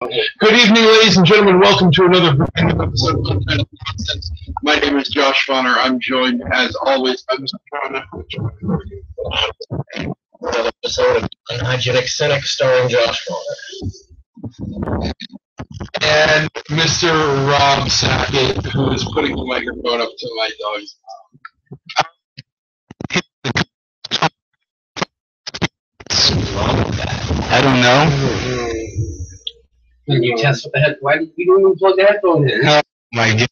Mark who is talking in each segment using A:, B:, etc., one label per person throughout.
A: Good evening, ladies and gentlemen. Welcome to another brand new episode of Untitled Nonsense. My name is Josh Bonner. I'm joined, as always, by Mr. John Epling. Another episode of Unhygienic Cynic starring Josh Bonner. And Mr. Rob Sackett, who is putting the microphone up to my dog's mouth. What's wrong with that? I don't know.
B: Did you test with the head? Why did you even plug the headphones in?
A: Oh my god.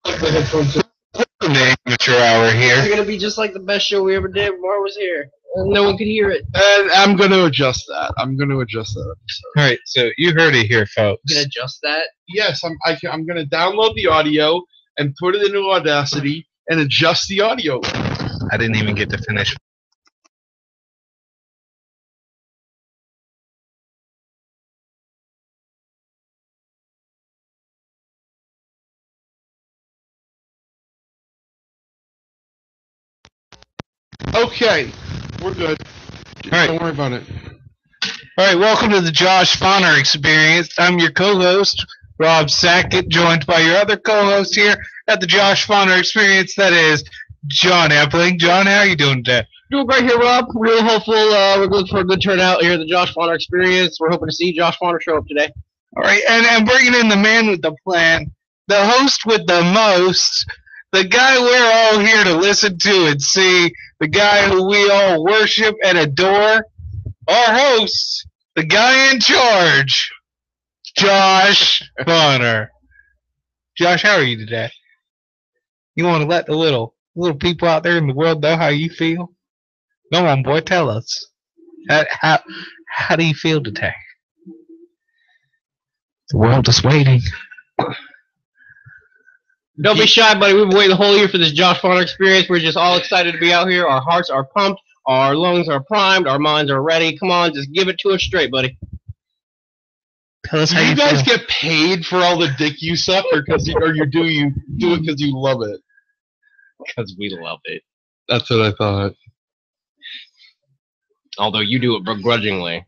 A: Plug the headphones in. The amateur hour here.
B: It's gonna be just like the best show we ever did when Mar was here. No one could hear it.
A: And I'm gonna adjust that. Alright, so you heard it here, folks.
B: You gonna adjust that?
A: Yes, I'm gonna download the audio and put it into Audacity and adjust the audio. I didn't even get to finish. Okay, we're good. All right. Don't worry about it. All right, welcome to the Josh Bonner Experience. I'm your co-host, Rob Sackett, joined by your other co-host here at the Josh Bonner Experience, that is John Epling. John, how are you doing today?
B: Doing great here, Rob. Real hopeful. We're looking for a good turnout here at the Josh Bonner Experience. We're hoping to see Josh Bonner show up today.
A: All right, and bringing in the man with the plan, the host with the most, the guy we're all here to listen to and see, the guy who we all worship and adore, our host, the guy in charge, Josh Bonner. Josh, how are you today? You want to let the little people out there in the world know how you feel? Come on, boy, tell us. How do you feel today? The world is waiting.
B: Don't be shy, buddy. We've been waiting the whole year for this Josh Bonner Experience. We're just all excited to be out here. Our hearts are pumped. Our lungs are primed. Our minds are ready. Come on, just give it to us straight, buddy.
A: Tell us how you guys get paid for all the dick you suck, or you do it because you love it?
B: Because we love it.
A: That's what I thought.
B: Although you do it begrudgingly.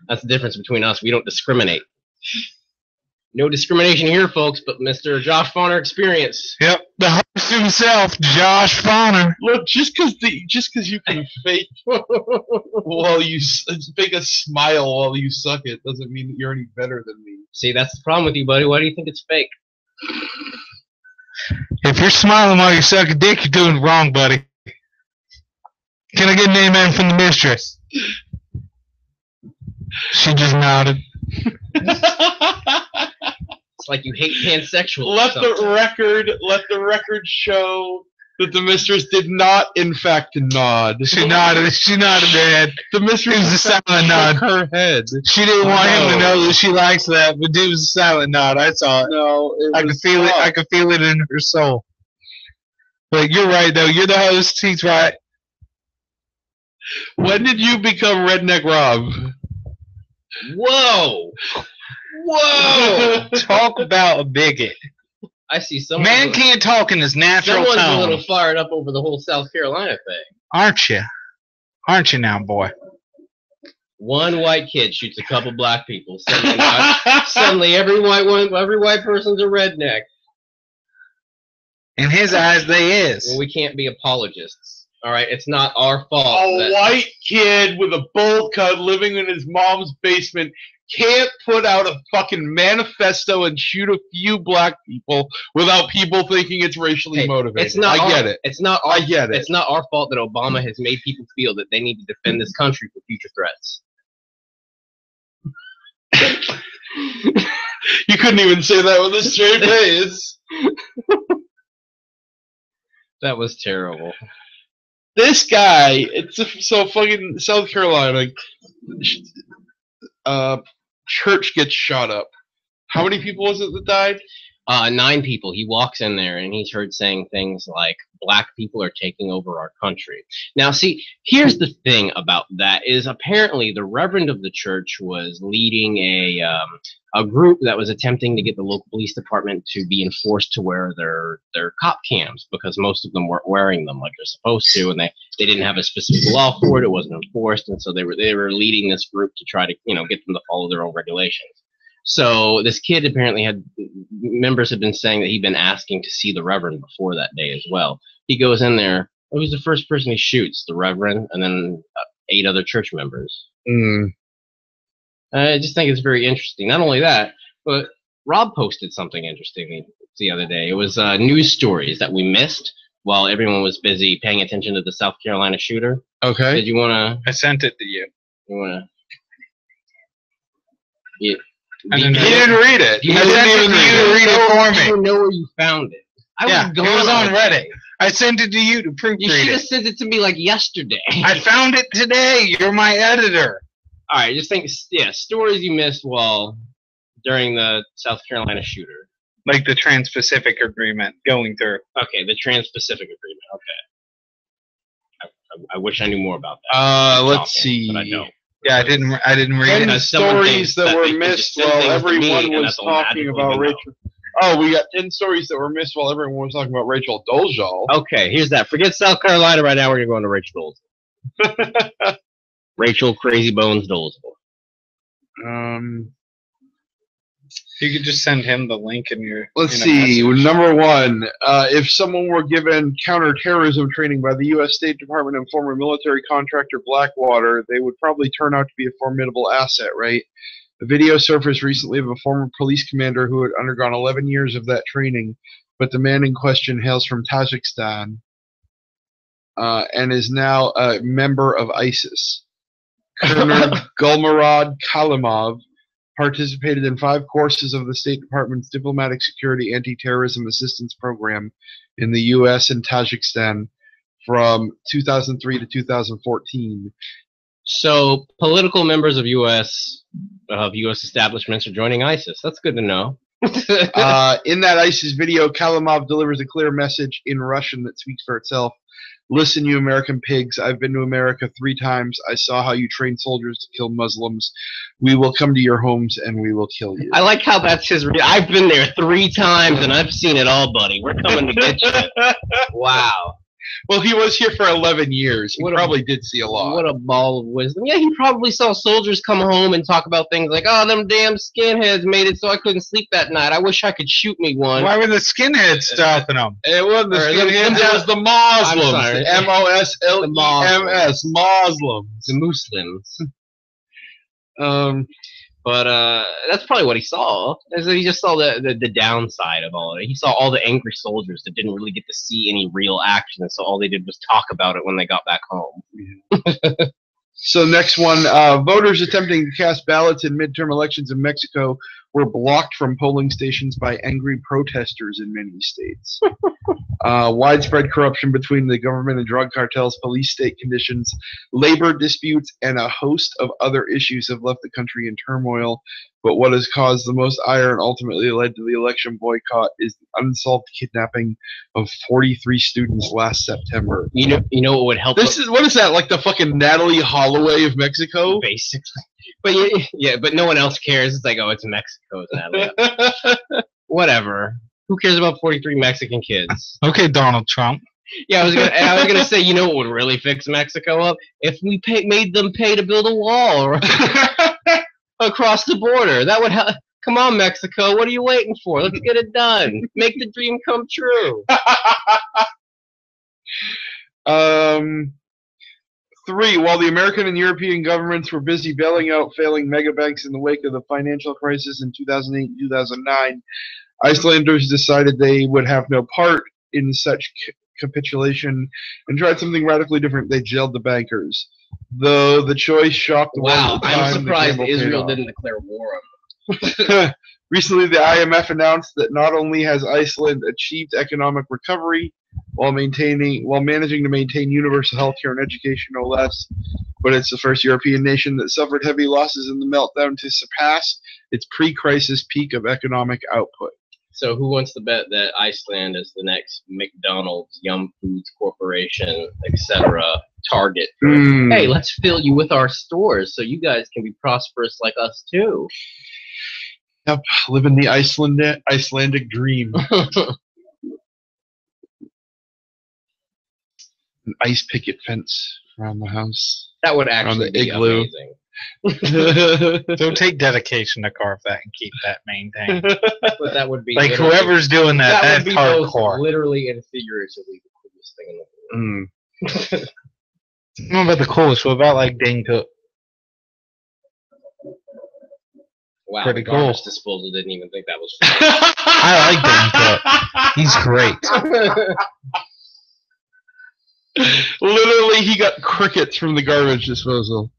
B: That's the difference between us. We don't discriminate. No discrimination here, folks, but Mr. Josh Bonner Experience.
A: Yep, the host himself, Josh Bonner. Look, just because you can fake while you fake a smile while you suck it doesn't mean that you're any better than me.
B: See, that's the problem with you, buddy. Why do you think it's fake?
A: If you're smiling while you suck a dick, you're doing it wrong, buddy. Can I get an amen from the mistress? She just nodded.
B: It's like you hate pansexual.
A: Let the record show that the mistress did not, in fact, nod. She nodded. She nodded her head. The mistress was a silent nod. Her head. She didn't want him to know that she likes that, but it was a silent nod. I saw it. No, I could feel it. I could feel it in her soul. But you're right, though. You're the host. He's right. When did you become Redneck Rob?
B: Whoa! Whoa!
A: Talk about a bigot.
B: I see someone.
A: Man can't talk in his natural tone.
B: Someone's a little fired up over the whole South Carolina thing.
A: Aren't you? Aren't you now, boy?
B: One white kid shoots a couple black people. Suddenly every white person's a redneck.
A: In his eyes, they is.
B: Well, we can't be apologists. All right, it's not our fault.
A: A white kid with a bowl cut living in his mom's basement can't put out a fucking manifesto and shoot a few black people without people thinking it's racially motivated. I get it.
B: It's not our fault that Obama has made people feel that they need to defend this country from future threats.
A: You couldn't even say that with a straight face.
B: That was terrible.
A: This guy, so fucking South Carolina, church gets shot up. How many people was it that died?
B: 9 people. He walks in there and he's heard saying things like, black people are taking over our country. Now, see, here's the thing about that is apparently the reverend of the church was leading a group that was attempting to get the local police department to be enforced to wear their cop cams because most of them weren't wearing them like they're supposed to, and they didn't have a specific law for it. It wasn't enforced, and so they were leading this group to try to get them to follow their own regulations. So this kid apparently members had been saying that he'd been asking to see the Reverend before that day as well. He goes in there. Oh, he's the first person he shoots, the Reverend, and then 8 other church members. I just think it's very interesting. Not only that, but Rob posted something interesting the other day. It was news stories that we missed while everyone was busy paying attention to the South Carolina shooter.
A: Okay.
B: Did you want to?
A: I sent it to you.
B: You want to?
A: He didn't read it. I sent it to you to read it for me.
B: I don't know where you found it.
A: It was on Reddit. I sent it to you to proofread it.
B: You should have sent it to me like yesterday.
A: I found it today. You're my editor.
B: All right, just think, stories you missed during the South Carolina shooter.
A: Like the Trans-Pacific Agreement going through.
B: Okay, the Trans-Pacific Agreement. Okay. I wish I knew more about that.
C: Let's see.
B: But I don't.
A: Yeah, I didn't read
C: And
A: it.
C: the stories that were missed while everyone was talking about Rachel. Oh, we got 10 stories that were missed while everyone was talking about Rachel Dolezal.
B: Okay, here's that. Forget South Carolina right now. We're going to go into Rachel Dolezal. Rachel Crazy Bones Dolezal.
A: You could just send him the link in your.
C: Let's see. Number 1, if someone were given counterterrorism training by the U.S. State Department and former military contractor Blackwater, they would probably turn out to be a formidable asset, right? A video surfaced recently of a former police commander who had undergone 11 years of that training, but the man in question hails from Tajikistan and is now a member of ISIS. Colonel Gulmarad Kalimov participated in 5 courses of the State Department's Diplomatic Security Anti-Terrorism Assistance Program in the U.S. and Tajikistan from 2003 to 2014.
B: So, political members of U.S. establishments are joining ISIS. That's good to know.
C: In that ISIS video, Kalimov delivers a clear message in Russian that speaks for itself. Listen, you American pigs, I've been to America 3 times. I saw how you train soldiers to kill Muslims. We will come to your homes and we will kill you.
B: I like how that's his... I've been there 3 times and I've seen it all, buddy. We're coming to get you. Wow.
C: Well, he was here for 11 years. He probably did see a lot.
B: What a ball of wisdom. Yeah, he probably saw soldiers come home and talk about things like, oh, them damn skinheads made it so I couldn't sleep that night. I wish I could shoot me one.
A: Why were the skinheads stopping them?
C: It wasn't the skinheads, it was the Muslims. The M-O-S-L-E-M-S. Muslims.
B: The Muslims. But that's probably what he saw. He just saw the downside of all of it. He saw all the angry soldiers that didn't really get to see any real action, and so all they did was talk about it when they got back home.
C: So next one, voters attempting to cast ballots in midterm elections in Mexico were blocked from polling stations by angry protesters in many states. Widespread corruption between the government and drug cartels, police state conditions, labor disputes, and a host of other issues have left the country in turmoil. But what has caused the most ire and ultimately led to the election boycott is the unsolved kidnapping of 43 students last September.
B: You know what would help?
C: What is that, like the fucking Natalie Holloway of Mexico?
B: Basically. But yeah, but no one else cares. It's like, oh, it's Mexico, Natalie. Whatever. Who cares about 43 Mexican kids?
A: Okay, Donald Trump.
B: Yeah, I was gonna say, you know what would really fix Mexico up? If we made them pay to build a wall across the border. That would help. Come on, Mexico. What are you waiting for? Let's get it done. Make the dream come true.
C: 3. While the American and European governments were busy bailing out failing megabanks in the wake of the financial crisis in 2008 and 2009, Icelanders decided they would have no part in such capitulation and tried something radically different. They jailed the bankers. Though the choice shocked the world at the time,
B: I'm surprised
C: Israel
B: didn't declare war on them.
C: Recently, the IMF announced that not only has Iceland achieved economic recovery while managing to maintain universal health care and education, no less, but it's the first European nation that suffered heavy losses in the meltdown to surpass its pre-crisis peak of economic output.
B: So who wants to bet that Iceland is the next McDonald's, Yum Foods Corporation, etc. target? Hey, let's fill you with our stores so you guys can be prosperous like us too.
C: Yep, living the Icelandic dream. An ice picket fence around the house.
B: That would actually be amazing.
A: Don't take dedication to carve that and keep that maintained.
B: But that would be
A: Like whoever's doing that,
B: that would
A: that's
B: be both
A: hardcore.
B: literally and figuratively the coolest thing in the world.
A: What about the coolest? What about like Dane Cook?
B: Wow,
A: Pretty
B: the garbage
A: cool.
B: disposal didn't even think that was funny.
A: I like Dane Cook. He's great.
C: Literally, he got crickets from the garbage disposal.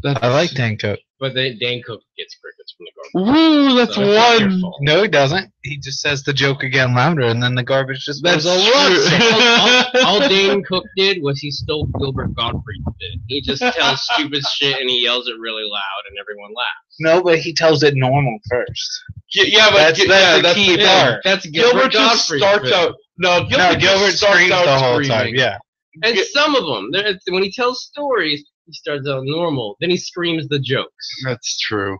A: I like Dane Cook.
B: But then Dane Cook gets crickets from the garbage.
C: Woo, that's
B: So not your
C: one.
B: fault.
A: No, he doesn't. He just says the joke again louder, and then the garbage just
C: That's
A: goes
C: true.
B: All Dane Cook did was he stole Gilbert Gottfried's bit. He just tells stupid shit and he yells it really loud and everyone laughs.
A: No, but he tells it normal first.
C: Yeah, but
A: That's the key part.
B: That's
C: Gilbert just
B: Gottfried's
C: starts
B: bit.
C: out. No,
A: No,
C: Gilbert,
A: Gilbert
C: just starts
A: screams
C: out
A: the whole
C: screaming.
A: time. Yeah.
B: And some of them, when he tells stories, he starts out normal. Then he screams the jokes.
C: That's true.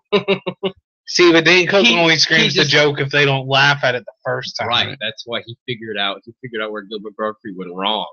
A: See, but Dane Cook
B: He-
A: only
B: he
A: screams
B: just-
A: the joke if they don't laugh at it the first time.
B: Right. That's why he figured out where Gilbert Gottfried went wrong.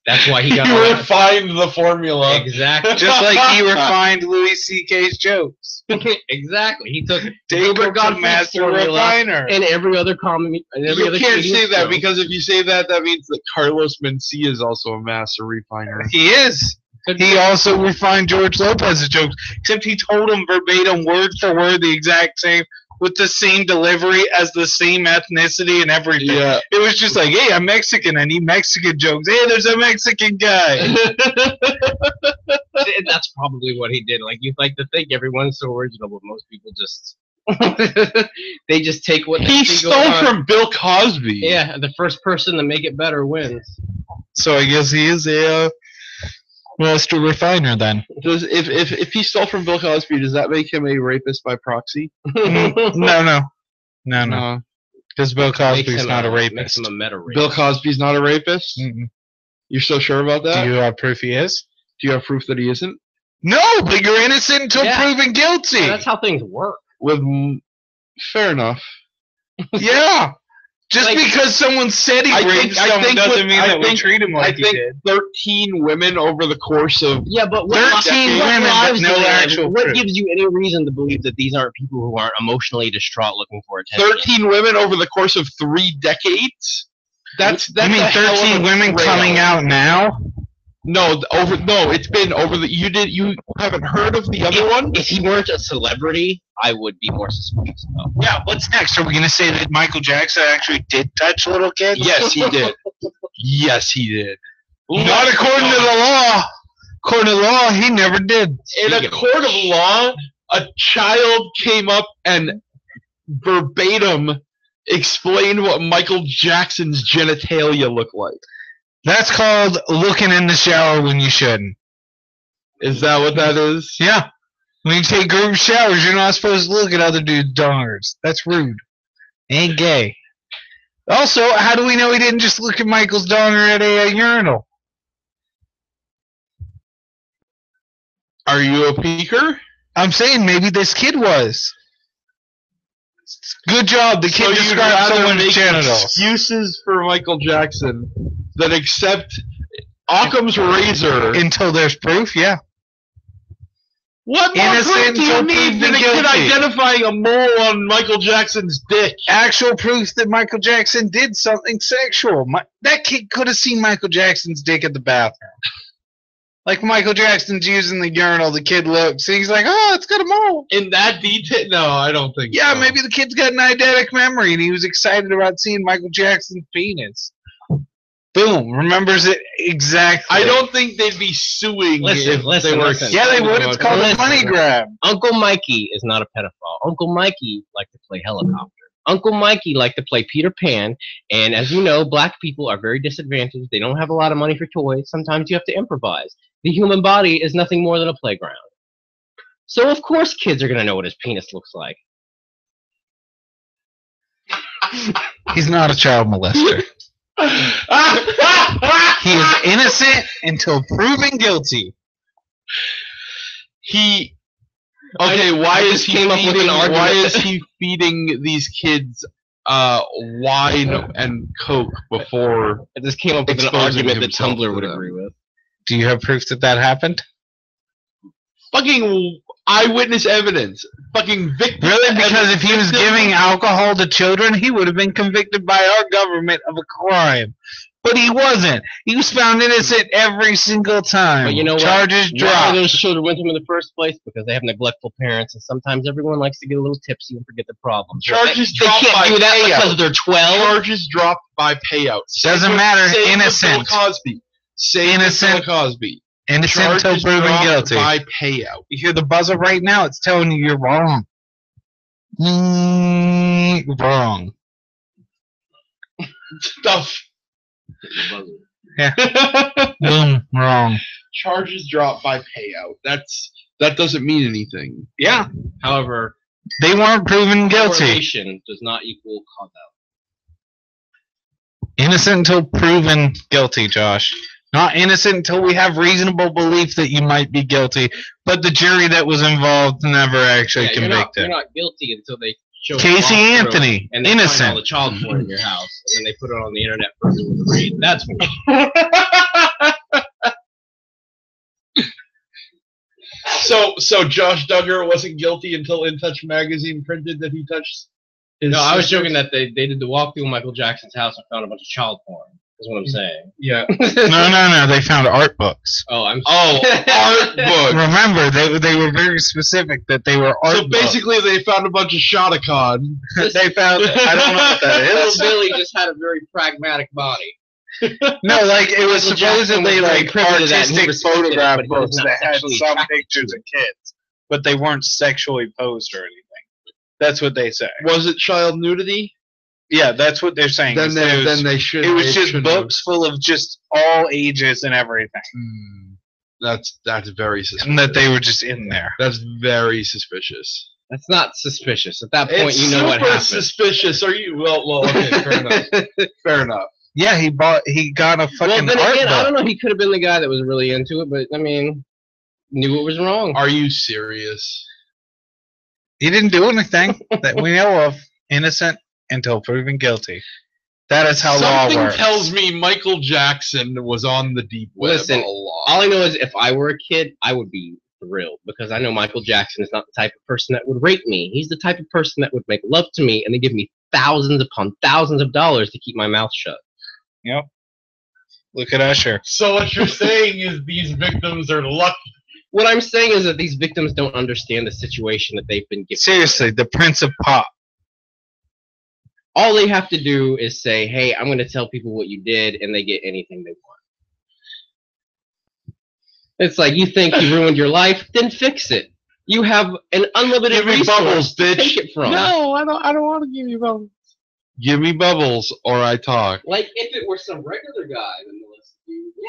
B: That's why he got
C: You
B: around.
C: refined the formula.
B: Exactly.
A: Just like he refined Louis C.K.'s jokes.
B: Exactly. He took
A: Dane
B: Gilbert
A: Cook's a
B: Gottfried's
A: master
B: formula
A: refiner.
B: and every other comedy. And every
C: You
B: other
C: can't
B: comedian
C: say that
B: show.
C: because if you say that, that means that Carlos Mencia is also a master refiner.
A: He is. He also refined George Lopez's jokes, except he told him verbatim, word for word, the exact same, with the same delivery as the same ethnicity and everything.
C: Yeah.
A: It was just like, hey, I'm Mexican. I need Mexican jokes. Hey, there's a Mexican guy.
B: That's probably what he did. Like you like to think everyone's so original, but most people just they just take what they
C: He
B: see
C: stole
B: going on.
C: from Bill Cosby.
B: Yeah, the first person to make it better wins.
A: So I guess he is a master refiner then.
C: Does if he stole from Bill Cosby, does that make him a rapist by proxy?
A: No.
C: No.
A: Because Bill
B: Makes
A: Cosby's
B: him
A: not a
B: Makes
A: rapist.
B: him a meta rapist.
C: Bill Cosby's not a rapist?
A: Mm-mm.
C: You're so sure about that?
A: Do you have proof he is?
C: Do you have proof that he isn't?
A: No, but you're innocent until
B: Yeah.
A: proven guilty.
B: Yeah, that's how things work.
C: Fair enough.
A: Yeah. Just
B: Like-
A: because someone said he
C: I
A: raped
C: think-
A: someone doesn't mean that we
C: think-
A: treat him
C: I
A: like he
C: think
A: did.
C: 13 women over the course of
B: Yeah, but
A: 13 women, but
B: lives
A: no
B: do they live?
A: actual
B: What
A: proof.
B: gives you any reason to believe that these aren't people who aren't emotionally distraught looking for attention?
C: 13 women over the course of 3 decades? That's
A: You mean
C: a hell of
A: 13
C: a
A: women
C: trail.
A: coming out now?
C: No, it's been over the you haven't heard of the other one?
B: If he weren't a celebrity, I would be more suspicious of.
A: Yeah, what's next? Are we going to say that Michael Jackson actually did touch little kids?
C: Yes, he did. Yes, he did.
A: Not according to the law. According to the law, he never did.
C: In
B: Speaking
C: a
B: of
C: court of law, a child came up and verbatim explained what Michael Jackson's genitalia looked like.
A: That's called looking in the shower when you shouldn't.
C: Is that what that is?
A: Yeah. When you take group showers, you're not supposed to look at other dudes' dongers. That's rude. Ain't gay. Also, how do we know he didn't just look at Michael's donger at a urinal?
C: Are you a peeker?
A: I'm saying maybe this kid was. Good job. The kid
C: you'd
A: described
C: rather
A: someone's
C: make
A: genitals.
C: excuses for Michael Jackson than accept Occam's razor.
A: Until there's proof, yeah.
C: What more
A: innocent
C: proof do you
A: until
C: need than
A: proven
C: a kid
A: guilty.
C: identifying a mole on Michael Jackson's dick?
A: Actual proof that Michael Jackson did something sexual. That kid could have seen Michael Jackson's dick at the bathroom. Like Michael Jackson's using the urinal, the kid looks, and he's like, oh, it's got a mole.
C: In that detail? No, I don't think
A: Yeah,
C: so.
A: maybe the kid's got an eidetic memory, and he was excited about seeing Michael Jackson's penis. Boom, remembers it exactly.
C: I don't think they'd be suing if
B: Listen,
C: they were.
B: listen.
A: Yeah, they would. It's called a
B: Listen.
A: money grab.
B: Uncle Mikey is not a pedophile. Uncle Mikey liked to play helicopter. Uncle Mikey liked to play Peter Pan, and as you know, black people are very disadvantaged. They don't have a lot of money for toys. Sometimes you have to improvise. The human body is nothing more than a playground. So of course kids are going to know what his penis looks like.
A: He's not a child molester. He is innocent until proven guilty.
C: Okay, why
B: I
C: is
B: just
C: he
B: came up with an argument.
C: Why is he feeding these kids wine and Coke before?
B: I just came up with an
C: Exposing
B: argument that
C: himself
B: Tumblr
C: to
B: would
C: them.
B: agree with.
A: Do you have proof that that happened?
C: Fucking eyewitness evidence. Fucking victim.
A: Really? Because if
C: evidence.
A: he was giving alcohol to children, he would have been convicted by our government of a crime. But he wasn't. He was found innocent every single time.
B: But you know what?
A: Charges
B: Why
A: dropped.
B: those children went to him in the first place? Because they have neglectful parents, and sometimes everyone likes to get a little tipsy and forget their problems.
C: Charges
B: They
C: dropped
B: can't
C: by
B: do that
C: payout.
B: because they're 12.
C: Charges dropped by payout.
A: Doesn't matter.
C: Same with
A: Innocent.
C: Bill Cosby. Same
A: Innocent.
C: with Bill Cosby.
A: Innocent until
C: Charges
A: proven
C: dropped
A: guilty.
C: by payout.
A: You hear the buzzer right now? It's telling you you're wrong. Wrong.
C: Stuff.
A: Yeah. Boom. Wrong.
C: Charges dropped by payout. That doesn't mean anything.
A: Yeah.
B: However,
A: They weren't proven guilty.
B: correlation does not equal cause out.
A: Innocent until proven guilty, Josh. Not innocent until we have reasonable belief that you might be guilty, but the jury that was involved never actually
B: Yeah,
A: convicted.
B: you're not guilty until they show
A: Casey
B: a walkthrough
A: Anthony,
B: and they find all
A: innocent.
B: the child porn in your house, and then they put it on the internet for everyone to read. That's when
C: So Josh Duggar wasn't guilty until In Touch magazine printed that he touched his
B: No, I was
C: sister?
B: joking that they did the walkthrough of Michael Jackson's house and found a bunch of child porn. Is what I'm saying.
C: Yeah.
A: No. They found art books.
B: Oh, I'm.
C: Oh, art book.
A: Remember, they were very specific that they were art
C: So basically, they found a bunch of Shotacon.
A: books. They found. I don't know what that
B: Little
A: is.
B: Billy just had a very pragmatic body.
A: No, like it was
B: Michael Jackson
A: supposedly
B: was very
A: like
B: privy to that, and he
A: artistic
B: respected it,
A: photograph
B: but he was
A: books
B: not
A: that had
B: sexually
A: some
B: attracted
A: pictures
B: to
A: of kids, but they weren't sexually posed or anything. That's what they say.
C: Was it child nudity?
A: Yeah, that's what they're saying.
C: Then
A: It
C: they should.
A: was
C: they
A: just
C: shouldn't
A: books full of just all ages and everything,
C: have. That's very suspicious.
A: and that they were just in there.
C: That's very suspicious.
B: That's not suspicious. At that point,
C: It's
B: you know what
C: super
B: happened.
C: suspicious. Are you? Well, okay, fair enough. Fair enough.
A: Yeah, he got a
B: Well,
A: fucking
B: then
A: art
B: again, I
A: book.
B: don't know. He could have been the guy that was really into it, but I mean, knew it was wrong.
C: Are you serious?
A: He didn't do anything that we know of. Innocent until proven guilty. That is how law
C: Something
A: works.
C: tells me Michael Jackson was on the deep web
B: Listen,
C: a lot.
B: All I know is if I were a kid, I would be thrilled because I know Michael Jackson is not the type of person that would rape me. He's the type of person that would make love to me and then give me thousands upon thousands of dollars to keep my mouth shut.
A: Yep. Look at Usher.
C: So what you're saying is these victims are lucky.
B: What I'm saying is that these victims don't understand the situation that they've been given.
A: Seriously, the Prince of Pop.
B: All they have to do is say, hey, I'm going to tell people what you did, and they get anything they want. It's like, you think you ruined your life? Then fix it. You have an unlimited
C: Give me
B: resource
C: bubbles,
B: to
C: bitch.
B: take it from.
C: No, I don't want to give you bubbles. Give me bubbles, or I talk.
B: Like, if it were some regular guy, then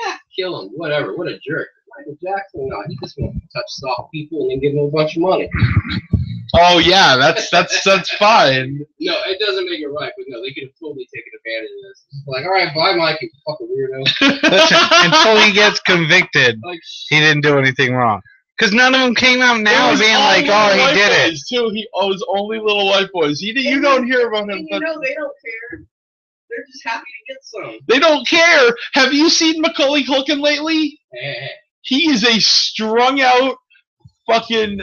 B: yeah, kill him, whatever, what a jerk. Michael Jackson, no, he just wants to touch soft people and then give them a bunch of money.
C: Oh yeah, that's fine.
B: No, it doesn't make it right, but no, they could have totally taken advantage of this. It's like, all right, bye, Mike, you fucking weirdo.
A: Listen, until he gets convicted,
B: Like,
A: he didn't do anything wrong. Because none of them came out now being like, oh, he did it.
C: Too. It was only little white boys. You don't hear about him.
B: and you know they don't care. They're just happy to get some.
C: They don't care. Have you seen Macaulay Culkin lately?
B: Hey,
C: He is a strung out fucking.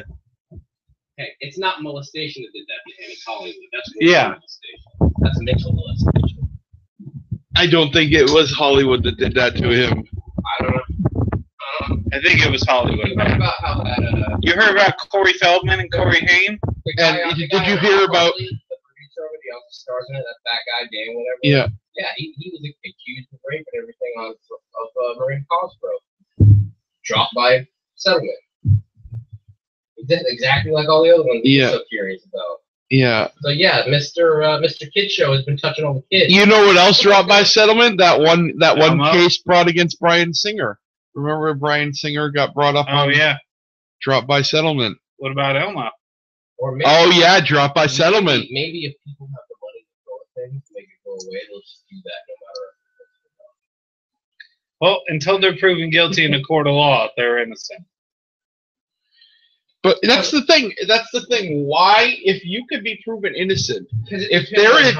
B: hey, it's not molestation that did that to him. It's Hollywood. That's
A: Yeah.
B: molestation. That's mental molestation.
C: I don't think it was Hollywood that did that to him.
B: I don't know.
A: I think it was Hollywood.
B: You heard about how that,
A: You heard about Corey Feldman and Corey Haim?
C: And did you hear about-
B: the producer of it, he also stars in it, that fat guy, Dan, whatever.
C: Yeah.
B: Yeah, he was accused of rape and everything of Marine Cosgrove. Dropped by settlement. He did exactly like all the other ones
C: Yeah.
B: we're so curious about.
C: Yeah.
B: So yeah, Mr. Kid Show has been touching on the kids.
C: You know what else dropped by settlement? That one
A: Elmo?
C: case brought against Bryan Singer. Remember Bryan Singer got brought up on
A: yeah.
C: dropped by settlement.
A: What about Elmo?
B: Or maybe,
C: Oh yeah, dropped by settlement.
B: Maybe if people have the money to throw at things, make it go away, they'll just do that no matter.
A: Well, until they're proven guilty in a court of law, they're innocent.
C: But that's the thing. That's the thing. Why, if you could be proven innocent, if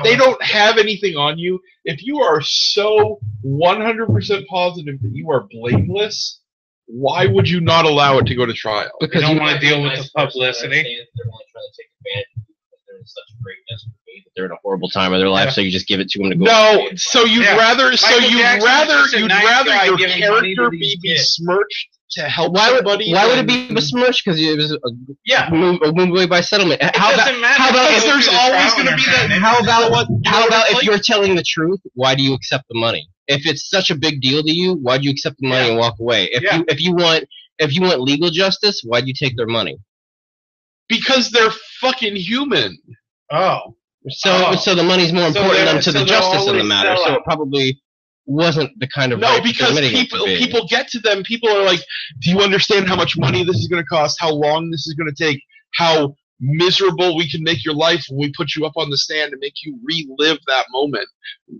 C: they don't have anything on you, if you are so 100% positive that you are blameless, Why would you not allow it to go to trial?
A: Because you don't want to deal with the publicity.
B: They're only trying to take advantage of people because they're in such a great desperation that they're in a horrible time of their life, so you just give it to them to go.
C: No, so you'd rather your character be besmirched to help somebody.
B: Why would it be besmirched? Because it was a move away by settlement. How about
C: there's always going to be that?
B: How about if you're telling the truth? Why do you accept the money? If it's such a big deal to you, why do you accept the money and walk away? If you want legal justice, why do you take their money?
C: Because they're fucking human.
B: Oh. So the money's more important to the justice in the matter. So it probably wasn't the kind of
C: because people get to them. People are like, do you understand how much money this is going to cost? How long this is going to take? How miserable we can make your life when we put you up on the stand and make you relive that moment.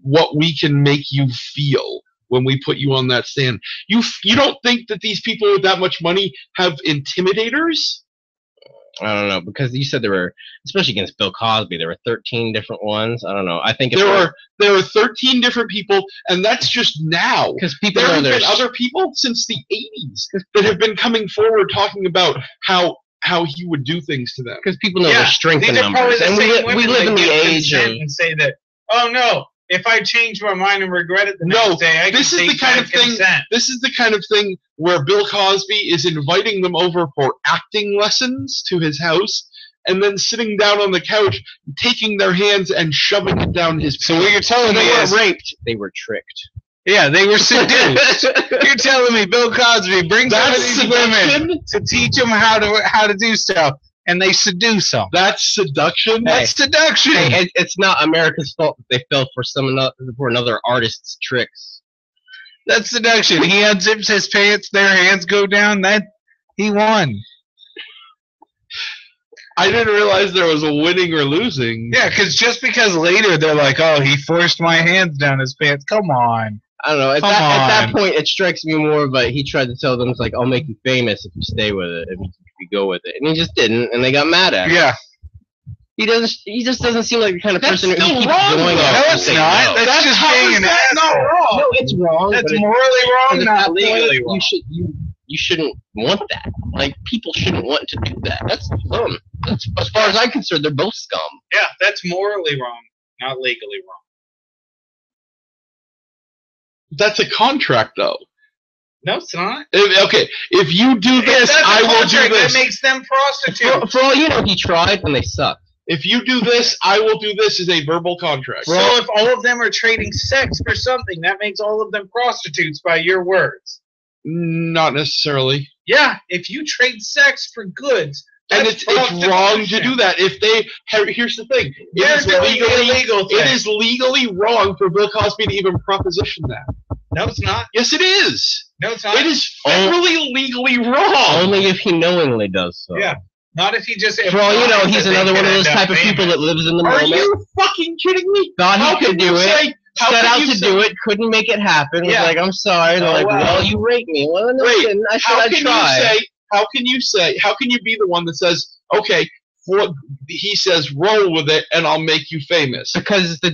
C: What we can make you feel when we put you on that stand. You don't think that these people with that much money have intimidators?
B: I don't know, because you said there were, especially against Bill Cosby, there were 13 different ones. I don't know. I think
C: there were 13 different people, and that's just now.
B: Because people
C: there have been other people since the 80s that have been coming forward talking about how he would do things to them.
B: Because people know their strength in numbers, and we live in the age of
A: and say that. Oh no. If I change my mind and regret it the next day, I can take back consent.
C: This is the kind of thing where Bill Cosby is inviting them over for acting lessons to his house, and then sitting down on the couch, taking their hands and shoving it down his pants.
A: So what you're telling me is
B: they weren't raped; they were tricked.
A: Yeah, they were seduced. You're telling me Bill Cosby brings some of these women to teach them how to do stuff. And they seduce them.
C: That's seduction.
A: That's seduction.
B: Hey, it's not America's fault that they fell for another artist's tricks.
A: That's seduction. He unzips his pants, their hands go down. He won.
C: I didn't realize there was a winning or losing.
A: Yeah, because just because later they're like, "Oh, he forced my hands down his pants." Come on.
B: I don't know. At that point, it strikes me more. But he tried to tell them, "It's like I'll make you famous if you stay with it." If you go with it, and he just didn't, and they got mad at him.
A: Yeah,
B: he just doesn't seem like the kind of person who keeps going
A: on. No, it's not. That's just being an asshole.
B: Not wrong. No, it's wrong.
A: That's morally wrong, not legally wrong.
B: You shouldn't want that. Like people shouldn't want to do that. That's dumb. That's, as far as I'm concerned, they're both scum.
A: Yeah, that's morally wrong, not legally wrong.
C: That's a contract, though.
A: No, it's not.
C: If you do this, I will do this.
A: That makes them prostitutes.
B: For all you know, he tried and they sucked.
C: If you do this, I will do this is a verbal contract.
A: So if all of them are trading sex for something, that makes all of them prostitutes by your words.
C: Not necessarily.
A: Yeah, if you trade sex for goods,
C: and it's wrong to do that. Here's the thing. It is legally wrong for Bill Cosby to even proposition that.
A: No, it's not.
C: Yes, it is.
A: No, it's not.
C: It is federally legally wrong.
B: Only if he knowingly does so.
A: Yeah. Not if he just...
B: For all you know, he's another one of those type of people that lives in the moment.
C: Are you fucking kidding me?
B: Thought he could do it. Set out to do it. Couldn't make it happen. Yeah. Was like, I'm sorry. They're like, well, you raped me. Well, no, I didn't. I said I'd try.
C: How can you be the one that says, okay, he says roll with it and I'll make you famous?
B: Because the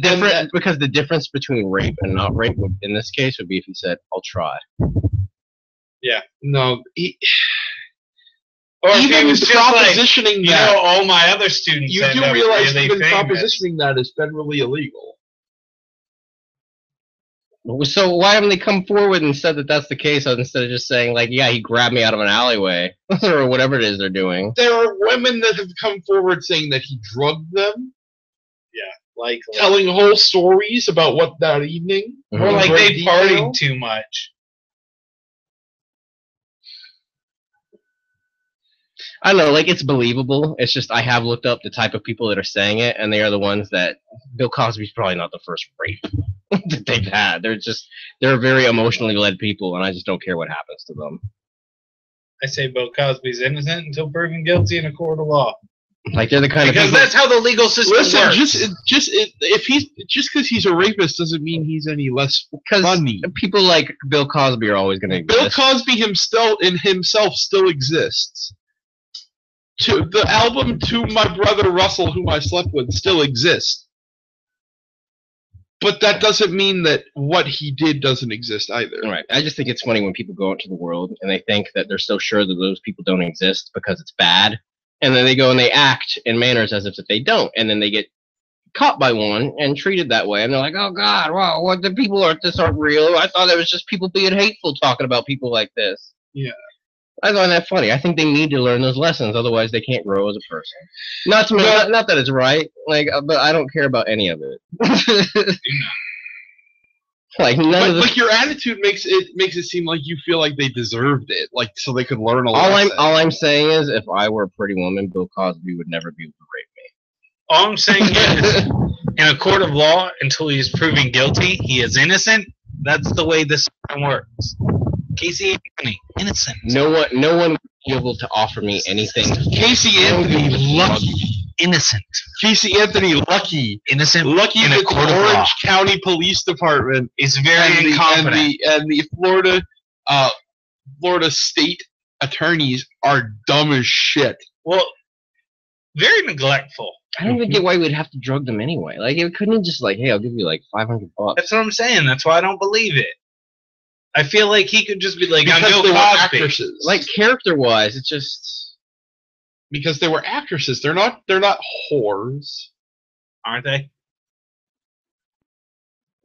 B: difference between rape and not rape in this case would be if he said, I'll try.
A: Yeah.
C: No.
A: Or even
C: if he was propositioning that,
A: all my other students.
C: You do realize even propositioning that is federally illegal.
B: So why haven't they come forward and said that that's the case instead of just saying, like, yeah, he grabbed me out of an alleyway or whatever it is they're doing?
C: There are women that have come forward saying that he drugged them.
A: Yeah, like
C: telling whole stories about what that evening.
A: Mm-hmm. Or like they partied too much.
B: I don't know, like, it's believable. It's just I have looked up the type of people that are saying it, and they are the ones that Bill Cosby's probably not the first rape that they've had. They're very emotionally led people, and I just don't care what happens to them.
A: I say Bill Cosby's innocent until proven guilty in a court of law.
B: Like they're the kind of people.
A: Because that's how the legal system works.
C: Just because he's a rapist doesn't mean he's any less funny.
B: People like Bill Cosby are always going to exist.
C: Bill Cosby himself still exists. The album To My Brother Russell, Whom I Slept With, still exists. But that doesn't mean that what he did doesn't exist either.
B: Right. I just think it's funny when people go out into the world and they think that they're so sure that those people don't exist because it's bad, and then they go and they act in manners as if they don't, and then they get caught by one and treated that way, and they're like, "Oh God, wow, what the people aren't real? I thought it was just people being hateful talking about people like this."
C: Yeah.
B: I find that funny. I think they need to learn those lessons, otherwise they can't grow as a person. Not that it's right, but I don't care about any of it.
C: Like your attitude makes it seem like you feel like they deserved it, like so they could learn a lesson.
B: All I'm saying is, if I were a pretty woman, Bill Cosby would never be able to rape me.
A: All I'm saying is, in a court of law, until he's proven guilty, he is innocent. That's the way this works. Casey Anthony, innocent.
B: No one would be able to offer me anything.
C: Casey Anthony, lucky.
A: Innocent.
C: Casey Anthony, lucky.
A: Innocent.
C: Lucky
A: in
C: that
A: a court
C: the
A: of law.
C: Orange County Police Department
A: is very incompetent.
C: And the Florida state attorneys are dumb as shit.
A: Well, very neglectful.
B: I don't even get why we'd have to drug them anyway. Like, it couldn't just hey, I'll give you $500.
A: That's what I'm saying. That's why I don't believe it. I feel like he could just be like,
C: because
A: I'm
C: they were
A: Cosby.
C: actresses.
B: Like, character-wise, it's just
C: because they were actresses. They're not whores,
A: aren't they?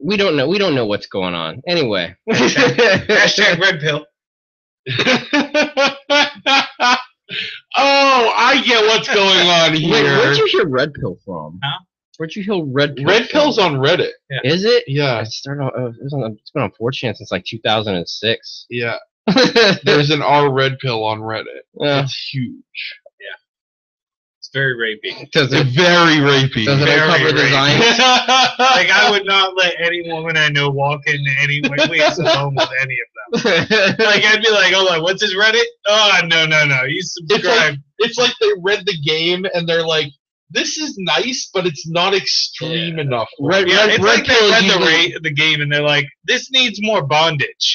B: We don't know what's going on. Anyway.
A: Hashtag red pill.
C: Oh, I get what's going on here.
B: Wait, where'd you hear red pill from?
A: Huh?
B: Where'd you hear red pill?
C: Red pill's on Reddit.
A: Yeah.
B: Is it?
C: Yeah.
B: It's been on 4chan since 2006.
C: Yeah. There's an R red pill on Reddit.
B: Yeah.
C: It's huge.
A: It's very rapey.
C: It's very rapey.
B: Does it uncover designs?
A: Like, I would not let any woman I know walk into any ways alone with any of them. Like, I'd be like, hold on, what's his Reddit? Oh, no. You subscribe.
C: It's like they read the game and they're like, this is nice, but it's not extreme enough.
B: Red
A: It's
B: pill
A: like they
B: is
A: read the game and they're like, this needs more bondage.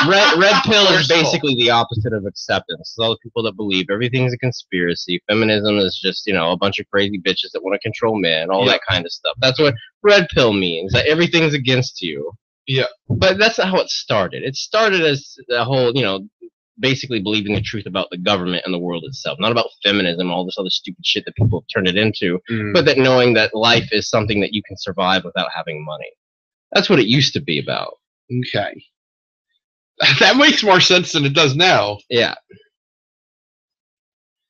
B: red pill is
C: First of all.
B: basically the opposite of acceptance. It's all the people that believe everything's a conspiracy. Feminism is just, a bunch of crazy bitches that want to control men, all that kind of stuff. That's what red pill means, that everything's against you.
C: Yeah.
B: But that's not how it started. It started as a whole, basically believing the truth about the government and the world itself, not about feminism, all this other stupid shit that people have turned it into, but that knowing that life is something that you can survive without having money. That's what it used to be about.
C: Okay. That makes more sense than it does now.
B: Yeah.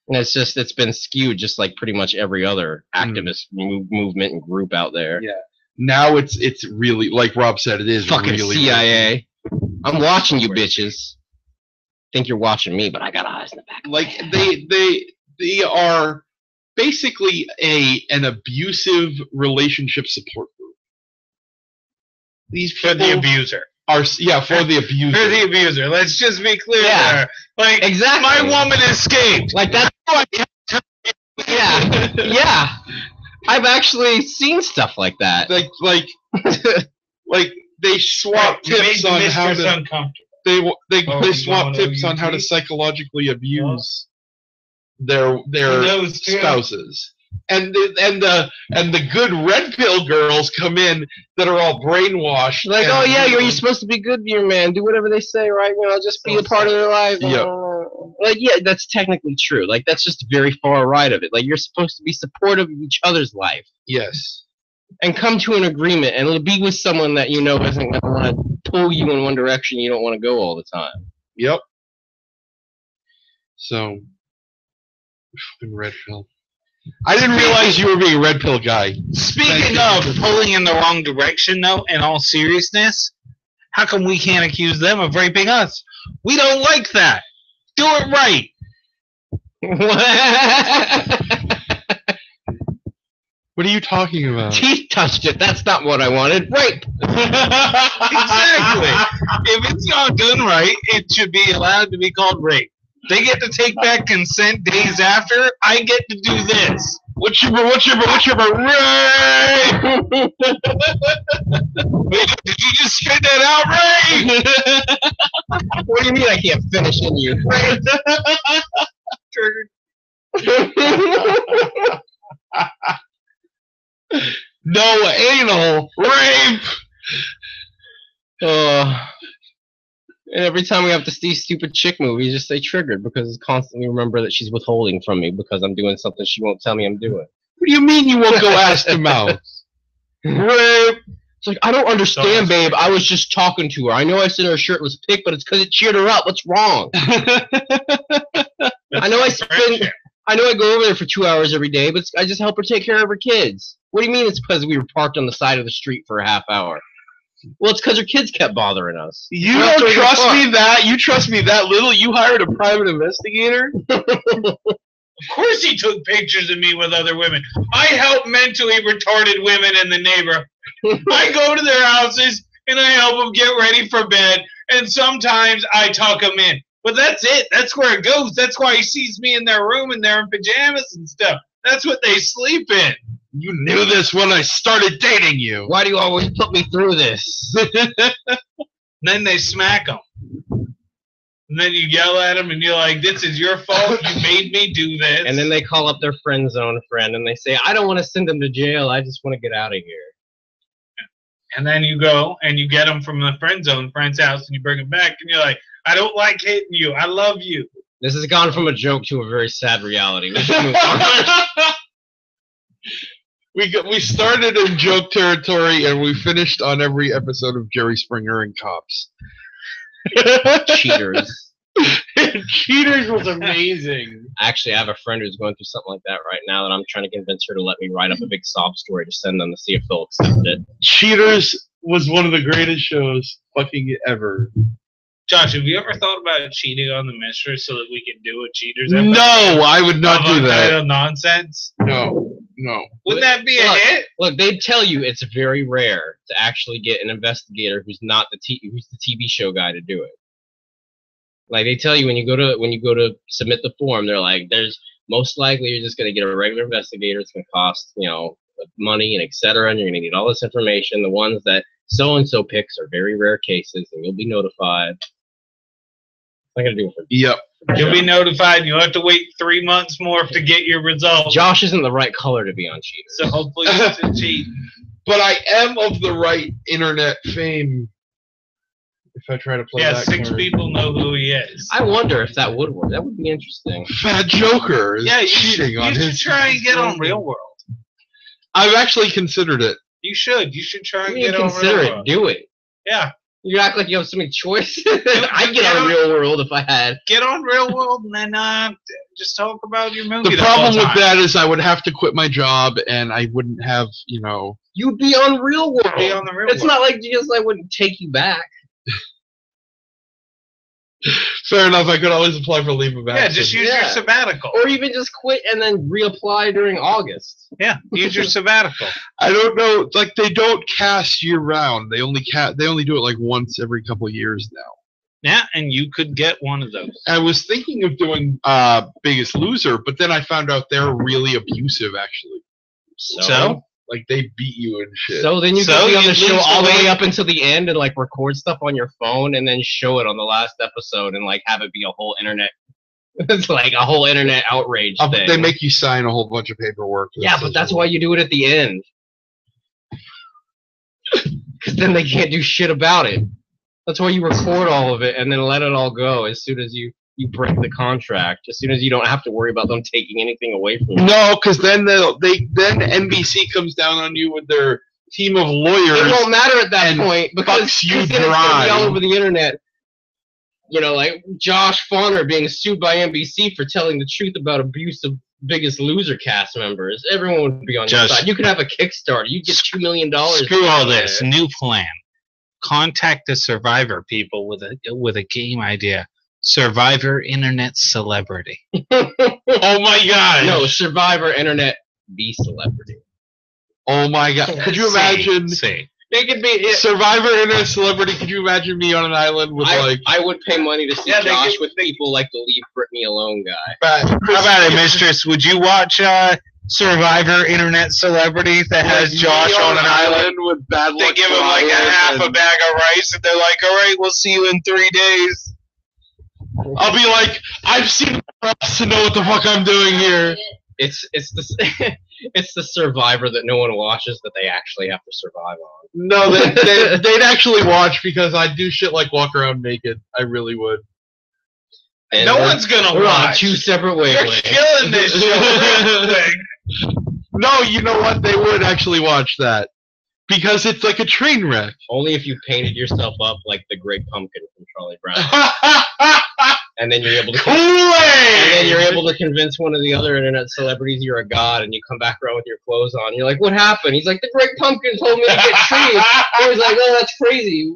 B: And it's been skewed just like pretty much every other activist movement and group out there.
C: Yeah. Now it's really, like Rob said, it is
B: fucking
C: really
B: CIA. I'm watching you bitches. Think you're watching me, but I got eyes in the back.
C: Like they are basically an abusive relationship support group. These people
A: For the abuser.
C: for the abuser.
A: For the abuser. Let's just be clear
B: Yeah.
A: there. Like,
B: Exactly.
A: my woman escaped.
B: Like that's yeah. I've actually seen stuff like that.
C: Like they swap tips on how to
A: uncomfortable.
C: they swap tips on how to psychologically abuse their spouses. And the good red pill girls come in that are all brainwashed.
B: Like, oh yeah, you're supposed to be good to your man. Do whatever they say, right? Just be a part of their life.
C: Yeah.
B: Like, yeah, that's technically true. Like, that's just very far right of it. Like, you're supposed to be supportive of each other's life.
C: Yes.
B: And come to an agreement and be with someone that isn't going to want to pull you in one direction you don't want to go all the time.
C: Yep. So, red pill. I didn't realize you were being a red pill guy.
A: Speaking of pulling in the wrong direction, though, in all seriousness, how come we can't accuse them of raping us? We don't like that. Do it right.
C: What are you talking about?
B: Teeth touched it. That's not what I wanted. Rape.
A: Exactly. If it's not done right, it should be allowed to be called rape. They get to take back consent days after. I get to do this.
C: What's your rape?
A: Did you just spit that out, Ray?
B: What do you mean I can't finish in you?
C: No anal rape.
B: And every time we have to see stupid chick movies, just say triggered because I constantly remember that she's withholding from me because I'm doing something she won't tell me I'm doing.
C: What do you mean you won't go ass to mouth? Rape.
B: It's like, I don't understand, babe. I was just talking to her. I know I sent her a shirtless pic, but it's because it cheered her up. What's wrong? I know I go over there for 2 hours every day, but I just help her take care of her kids. What do you mean it's because we were parked on the side of the street for a half hour? Well, it's because her kids kept bothering us.
C: You don't trust me that? You trust me that little? You hired a private investigator?
A: Of course he took pictures of me with other women. I help mentally retarded women in the neighborhood. I go to their houses and I help them get ready for bed, and sometimes I tuck them in. But that's it. That's where it goes. That's why he sees me in their room and they're in pajamas and stuff. That's what they sleep in.
C: You knew this when I started dating you.
B: Why do you always put me through this?
A: Then they smack them. And then you yell at them and you're like, this is your fault. You made me do this.
B: And then they call up their friend zone friend and they say, I don't want to send them to jail. I just want to get out of here.
A: And then you go and you get them from the friend zone friend's house and you bring them back and you're like, I don't like hitting you. I love you.
B: This has gone from a joke to a very sad reality. We should move on.
C: We started in joke territory and we finished on every episode of Jerry Springer and Cops.
B: Cheaters.
C: Cheaters was amazing.
B: Actually, I have a friend who's going through something like that right now that I'm trying to convince her to let me write up a big sob story to send them to see if they'll accept it.
C: Cheaters was one of the greatest shows fucking ever.
A: Josh, have you ever thought about cheating on the mistress so that we can do a Cheaters episode?
C: No, I would not do that.
A: Untitled nonsense?
C: No.
A: Wouldn't that be a hit?
B: Look, they tell you it's very rare to actually get an investigator who's not the TV show guy to do it. Like they tell you when you go to submit the form, they're like, there's most likely you're just gonna get a regular investigator. It's gonna cost money and etc. And you're gonna need all this information. The ones that so and so picks are very rare cases, and you'll be notified. I'm gonna do it for you.
C: Yep.
A: You'll be notified. And you'll have to wait 3 months more to get your results.
B: Josh isn't the right color to be on Cheaters.
A: So hopefully you can cheat.
C: But I am of the right internet fame. If I try to play that
A: 6
C: card.
A: people know who he is.
B: I wonder if that would work. That would be interesting.
C: Fat Joker is cheating on his.
A: You should try and get on Real World.
C: I've actually considered it.
A: You should. You should try and
B: You
A: get on
B: consider
A: Real
B: it.
A: World.
B: Do it.
A: Yeah.
B: You act like you have so many choices. I'd get on Real World if I had.
A: Get on Real World and then just talk about your movie.
C: The problem with that is I would have to quit my job and I wouldn't have,
B: You'd be on Real World.
A: Be on the Real
B: It's
A: World.
B: not like I wouldn't take you back.
C: Fair enough, I could always apply for leave of absence.
A: Yeah, just use your sabbatical.
B: Or even just quit and then reapply during August.
A: Yeah, use your sabbatical.
C: I don't know, like they don't cast year round. They only do it like once every couple of years now.
A: Yeah, and you could get one of those.
C: I was thinking of doing Biggest Loser, but then I found out they're really abusive actually.
B: So?
C: Like they beat you and shit.
B: So then you can be on the
A: you
B: show
A: lose
B: all the
A: the
B: way
A: weight.
B: up until the end and like record stuff on your phone and then show it on the last episode and like have it be a whole internet. It's like a whole internet outrage thing.
C: They make you sign a whole bunch of paperwork.
B: Yeah, but that's why you do it at the end. Because then they can't do shit about it. That's why you record all of it and then let it all go as soon as you break the contract. As soon as you don't have to worry about them taking anything away from you.
C: No, because then then NBC comes down on you with their team of lawyers.
B: It won't matter at that
C: and
B: point because
C: fucks you
B: then it's gonna
C: dry.
B: be all over the internet. Like Josh Fonner being sued by NBC for telling the truth about abuse of Biggest Loser cast members. Everyone would be on your side. You could have a Kickstarter. You get $2 million.
A: Screw all this. New plan. Contact the Survivor people with a game idea. Survivor Internet Celebrity. Oh my god!
B: No, Survivor Internet be celebrity.
C: Oh my god! Could you imagine?
B: It could be
C: Survivor Internet Celebrity. Could you imagine me on an island with
B: I would pay money to see Josh with people like the Leave Britney Alone guy.
A: How about it, Mistress? Would you watch Survivor Internet Celebrity that has Josh on an island
C: with bad luck?
A: They give him like a half a bag of rice, and they're like, "All right, we'll see you in 3 days."
C: I'll be like, I've seen the press to know what the fuck I'm doing here.
B: It's It's the Survivor that no one watches that they actually have to survive on.
C: No, they'd actually watch because I'd do shit like walk around naked. I really would.
B: And
A: No one's gonna
B: we're on
A: watch.
B: 2 separate
A: You're
B: wavelengths.
A: killing this show.
C: No, you know what? They would actually watch that. Because it's like a train wreck.
B: Only if you painted yourself up like the Great Pumpkin from Charlie Brown. And then you're able to convince one of the other internet celebrities you're a god, and you come back around with your clothes on. You're like, what happened? He's like, the Great Pumpkin told me to get trees. He was like, oh, that's crazy.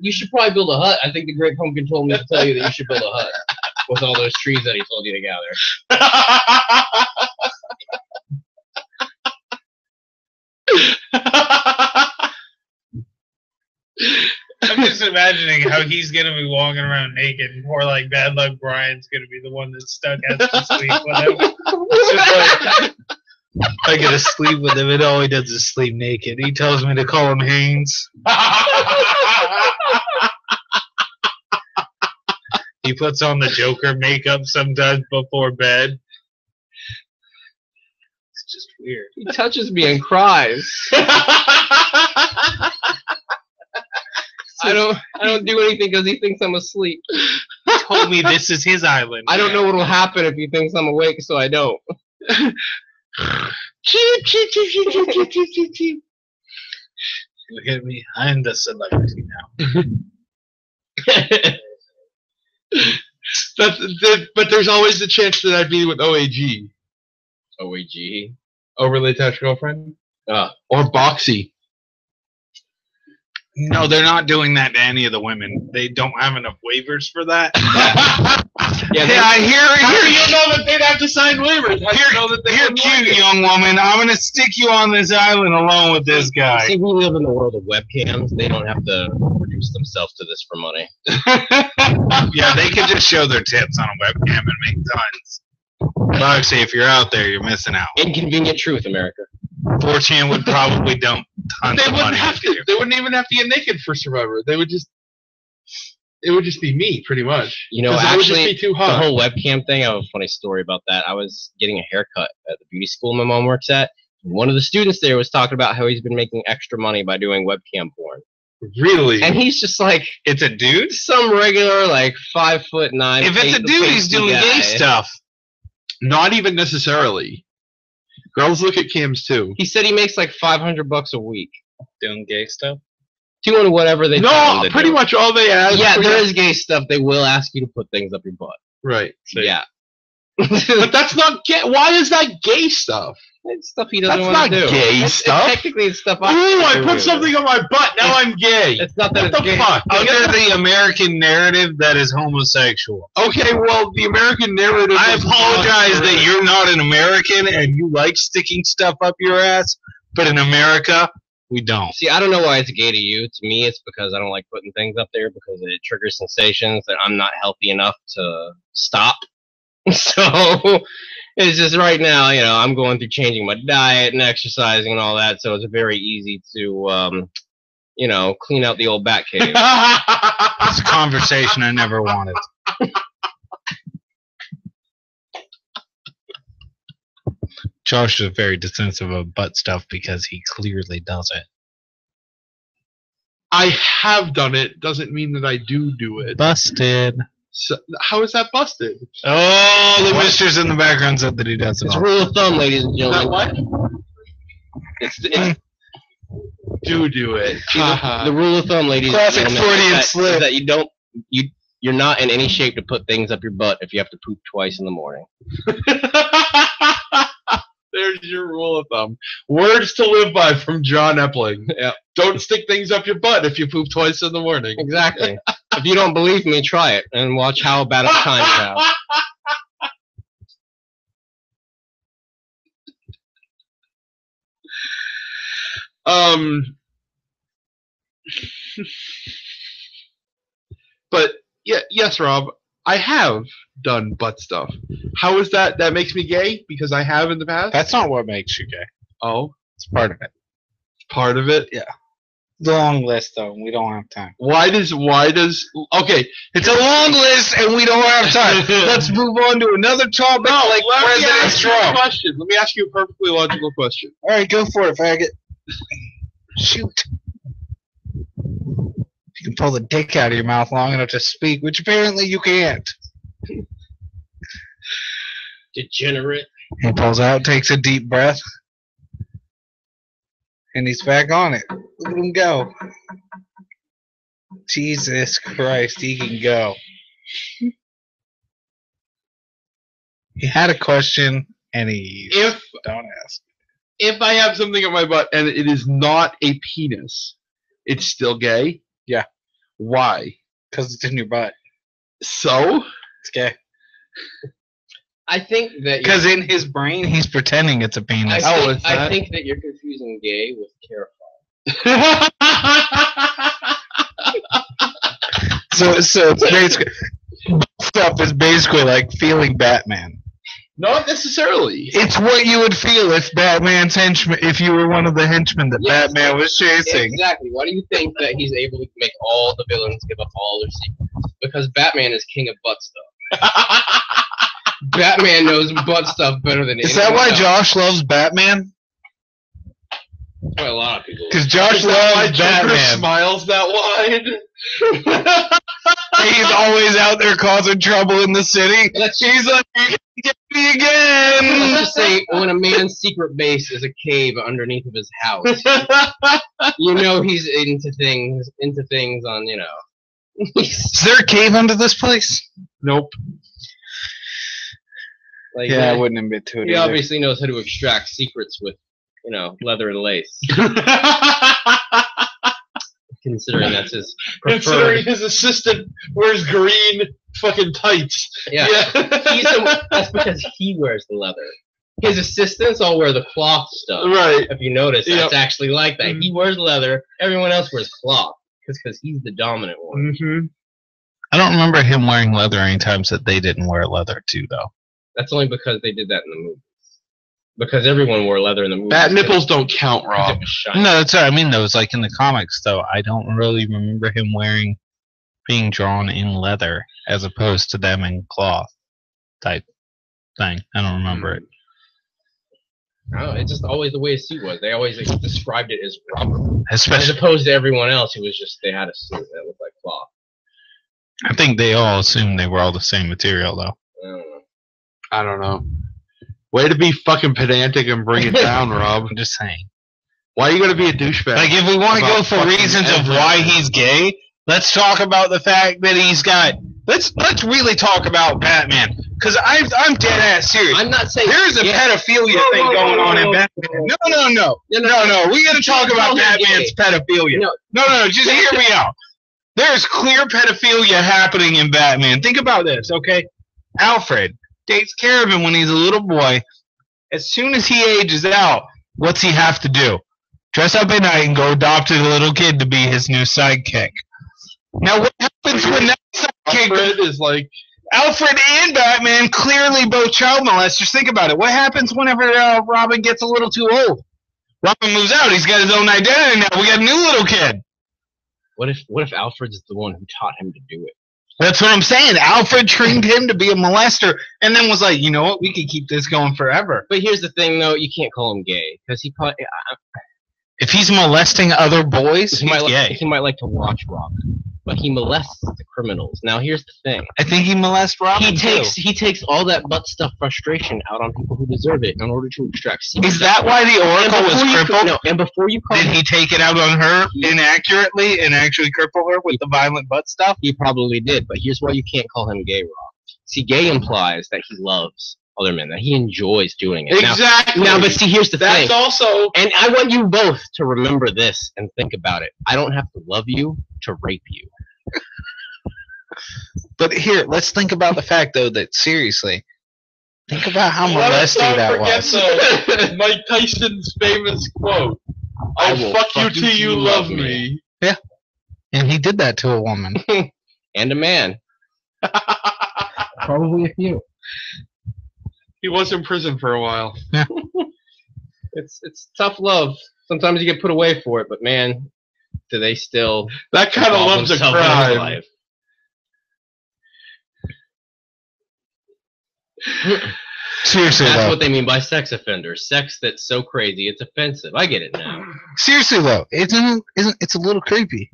B: You should probably build a hut. I think the Great Pumpkin told me to tell you that you should build a hut with all those trees that he told you to gather.
A: I'm just imagining how he's gonna be walking around naked, and poor like Bad Luck Brian's gonna be the one that's stuck has to sleep with him. It's just like, I gotta sleep with him, and all he does is sleep naked. He tells me to call him Haynes. He puts on the Joker makeup sometimes before bed. It's just weird.
B: He touches me and cries. I don't do anything because he thinks I'm asleep.
A: He told me this is his island.
B: I don't know what will happen if he thinks I'm awake, so I don't.
C: Cheep, cheep, cheep, cheep, cheep, cheep, cheep, cheep, cheep.
A: Look at me. I'm the celebrity now.
C: But there's always the chance that I'd be with OAG.
B: OAG?
C: Overly attached girlfriend?
B: Oh.
C: Or Boxy.
A: No, they're not doing that to any of the women. They don't have enough waivers for that.
B: Yeah,
A: I hear
C: How do you know that they'd have to sign waivers? How do you know that they
A: You're
C: wouldn't
A: cute,
C: like it?
A: young woman. I'm going to stick you on this island alone with this guy.
B: See, we live in the world of webcams. They don't have to produce themselves to this for money.
A: Yeah, they could just show their tits on a webcam and make tons. Boxy, if you're out there, you're missing out.
B: Inconvenient truth, America.
A: 4chan would probably dump tons
C: They
A: of
C: wouldn't
A: money
C: have
A: into you.
C: to. They wouldn't even have to get naked for Survivor. They would just. It would just be me, pretty much.
B: You know,
C: 'Cause it would
B: actually,
C: just be too
B: the
C: hot.
B: whole webcam thing, I have a funny story about that. I was getting a haircut at the beauty school my mom works at. One of the students there was talking about how he's been making extra money by doing webcam porn.
C: Really?
B: And he's just like,
A: It's a dude?
B: some regular, like, 5'9".
A: If it's a dude, he's doing gay stuff.
C: Not even necessarily. Girls look at cams too.
B: He said he makes like $500 a week
A: Doing gay stuff?
B: doing whatever they tell him
C: No,
B: to
C: pretty
B: do.
C: much all they ask.
B: Yeah,
C: for
B: there
C: you-
B: is gay stuff. They will ask you to put things up your butt.
C: Right.
B: Yeah.
C: But that's not gay. Why is that gay stuff?
B: It's stuff he doesn't
C: That's
B: want to
C: not
B: do.
C: gay
B: It's
C: stuff.
B: Technically, it's stuff
C: Ooh,
B: I
C: I
B: do.
C: put something on my butt. Now I'm gay.
B: It's not that
C: What
B: it's
C: the
B: gay.
C: fuck?
A: Under the American narrative, that is homosexual.
C: Okay, well, the American narrative.
A: I
C: is
A: apologize
C: not-
A: that you're not an American and you like sticking stuff up your ass, but in America, we don't.
B: See, I don't know why it's gay to you. To me, it's because I don't like putting things up there because it triggers sensations that I'm not healthy enough to stop. So it's just right now, you know, I'm going through changing my diet and exercising and all that. So it's very easy to, you know, clean out the old back cave.
A: It's a conversation I never wanted. Josh is very defensive of butt stuff because he clearly does it.
C: I have done it. Doesn't mean that I do it.
A: Busted.
C: So, how is that busted?
A: Oh, the misters in the background said that he does it.
B: It's
A: all.
B: rule of thumb, ladies and
C: Is that
B: gentlemen.
C: what?
B: It's
C: Do it.
B: the rule of thumb, ladies
A: Classic
B: and gentlemen,
A: Freudian
B: is
A: slip.
B: that you're not in any shape to put things up your butt if you have to poop twice in the morning.
C: There's your rule of thumb. Words to live by from John Epling.
B: Yep.
C: Don't stick things up your butt if you poop twice in the morning.
B: Exactly. If you don't believe me, try it and watch how bad of a time you have.
C: But yeah, yes, Rob, I have done butt stuff. How is that? That makes me gay because I have in the past.
A: That's not what makes you gay.
C: Oh,
A: It's part of it.
C: part of it.
A: Yeah. long list, though. We don't have time.
C: Why does okay?
A: It's a long list, and we don't have time. Let's move on to another topic, like President Trump.
C: Question. Let me ask you a perfectly logical question.
A: All right, go for it, faggot. Shoot. You can pull the dick out of your mouth long enough to speak, which apparently you can't.
B: Degenerate.
A: He pulls out, takes a deep breath, and he's back on it. Look at him go. Jesus Christ, he can go. He had a question, and don't ask.
C: If I have something in my butt and it is not a penis, it's still gay?
A: Yeah.
C: Why?
A: Because it's in your butt.
C: So?
A: It's gay.
B: I think that
A: because in his brain he's pretending it's a penis.
B: I think that you're confusing gay with terrified.
A: so it's basically stuff is basically like feeling Batman.
C: Not necessarily.
A: It's what you would feel if Batman's henchman, if you were one of the henchmen that Batman was chasing.
B: Exactly. Why do you think that he's able to make all the villains give up all their secrets? Because Batman is king of butt stuff. Batman knows butt stuff better than anyone.
A: Is that why
B: else.
A: Josh loves Batman?
B: That's why a lot of people.
A: Because Josh loves Batman.
C: Smiles that wide.
A: He's always out there causing trouble in the city. He's like, "You can get me again."
B: Let's just say when a man's secret base is a cave underneath of his house, you know he's into things on, you know.
A: Is there a cave under this place?
C: Nope.
B: Like,
A: yeah, I wouldn't admit to it.
B: He
A: either.
B: obviously knows how to extract secrets with, you know, leather and lace. Considering that's his preferred.
C: Considering his assistant wears green fucking tights.
B: Yeah. That's because he wears the leather. His assistants all wear the cloth stuff.
C: Right.
B: If you notice, that's actually like that. He wears leather. Everyone else wears cloth. Because he's the dominant one.
C: Mm-hmm.
A: I don't remember him wearing leather any times that they didn't wear leather too, though.
B: That's only because they did that in the movies. Because everyone wore leather in the movies.
C: Bat nipples don't count, Rob.
A: No, that's what I mean, though. It was like in the comics, though. I don't really remember him being drawn in leather as opposed to them in cloth type thing. I don't remember it.
B: No, it's just always the way a suit was. They always described it as rubber. As
A: Especially,
B: opposed to everyone else who was just, they had a suit that looked like cloth.
A: I think they all assumed they were all the same material, though.
B: I don't know.
C: I don't know. Way to be fucking pedantic and bring it down, Rob.
A: I'm just saying.
C: Why are you gonna be a douchebag?
A: Like, if we want to go for reasons of why he's gay, let's talk about the fact that he's got. Let's really talk about Batman, because I'm dead ass serious.
B: I'm not saying
A: there's a pedophilia thing going on in Batman. No. We got to talk about Batman's pedophilia. No. Just hear me out. There's clear pedophilia happening in Batman. Think about this, okay? Alfred takes care of him when he's a little boy. As soon as he ages out, what's he have to do? Dress up at night and go adopt a little kid to be his new sidekick. Now, what happens when that sidekick
C: is like
A: Alfred and Batman clearly both child molesters? Think about it. What happens whenever Robin gets a little too old? Robin moves out. He's got his own identity now. We got a new little kid.
B: What if Alfred's the one who taught him to do it?
A: That's what I'm saying. Alfred trained him to be a molester and then was like, you know what? We could keep this going forever.
B: But here's the thing, though. You can't call him gay. Because he probably...
A: If he's molesting other boys, he's gay.
B: He might like to watch Robin. But he molests the criminals. Now, here's the thing.
A: I think he molests Robin,
B: He takes all that butt stuff frustration out on people who deserve it in order to extract secrets.
A: Is that why the Oracle was crippled?
B: No, and before you call
A: Did he take it out on her inaccurately and actually cripple her with the violent butt stuff?
B: He probably did, but here's why you can't call him gay, Rob. See, gay implies that he loves other men, that he enjoys doing it.
C: Exactly.
B: Now, but see, here's the thing.
C: That's also...
B: And I want you both to remember this and think about it. I don't have to love you to rape you.
A: But here, let's think about the fact, though, that seriously, think about how molesty that was.
C: Mike Tyson's famous quote, I'll fuck you till you love me.
A: Yeah. And he did that to a woman.
B: And a man. Probably a few.
C: He was in prison for a while.
A: Yeah.
B: It's tough love. Sometimes you get put away for it, but man, do they still
C: That kind of
B: involve
C: loves a
B: themselves in his
C: crime.
B: life?
A: Seriously,
B: That's
A: though.
B: what they mean by sex offenders. Sex that's so crazy it's offensive. I get it now.
A: Seriously, though, isn't it's a little creepy.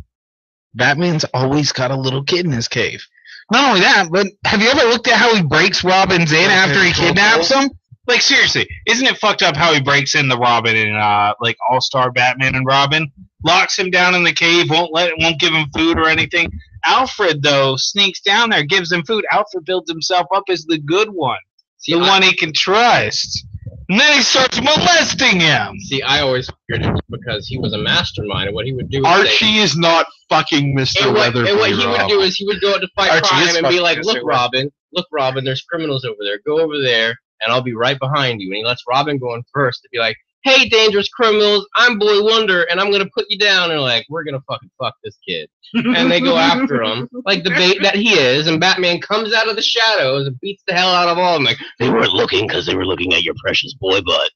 A: Batman's always got a little kid in his cave. Not only that, but have you ever looked at how he breaks Robin's in after he kidnaps him? Like, seriously, isn't it fucked up how he breaks in the Robin in like All-Star Batman and Robin? Locks him down in the cave, won't give him food or anything. Alfred, though, sneaks down there, gives him food. Alfred builds himself up as the good one.
B: See,
A: The one he can trust. And then he starts molesting him.
B: See, I always figured it was because he was a mastermind, and what he would do is
C: Archie is not fucking Mr.
B: and what
C: Weatherby.
B: he would do is he would go out to fight
A: Archie
B: crime
A: is
B: and be
A: fucking
B: like,
A: Mr.
B: look, Robin, there's criminals over there. Go over there, and I'll be right behind you. And he lets Robin go in first to be like, hey, dangerous criminals, I'm Boy Wonder, and I'm going to put you down. And they're like, we're going to fucking fuck this kid. And they go after him, like the bait that he is, and Batman comes out of the shadows and beats the hell out of all of them. Like, they weren't looking because they were looking at your precious boy butt.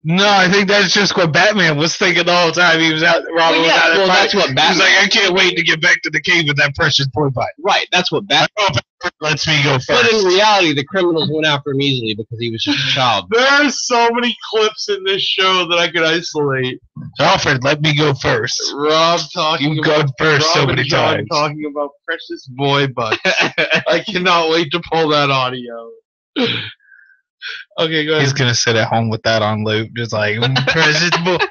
A: No, I think that's just what Batman was thinking the whole time. He was out. Robin was out.
B: Well, that's what Batman.
A: He was like, I can't wait to get back to the cave with that precious boy bite.
B: Right, that's what Batman.
A: Lets me go first.
B: But in reality, the criminals went after him easily because he was just a child.
C: There are so many clips in this show that I could isolate.
A: Alfred, let me go first.
C: Rob talking
A: You've
C: about
A: gone first
C: Rob
A: so
C: and
A: many
C: John
A: times.
C: talking about precious boy butt. I cannot wait to pull that audio. Okay, go ahead.
A: He's gonna sit at home with that on loop, just like precious boy butt.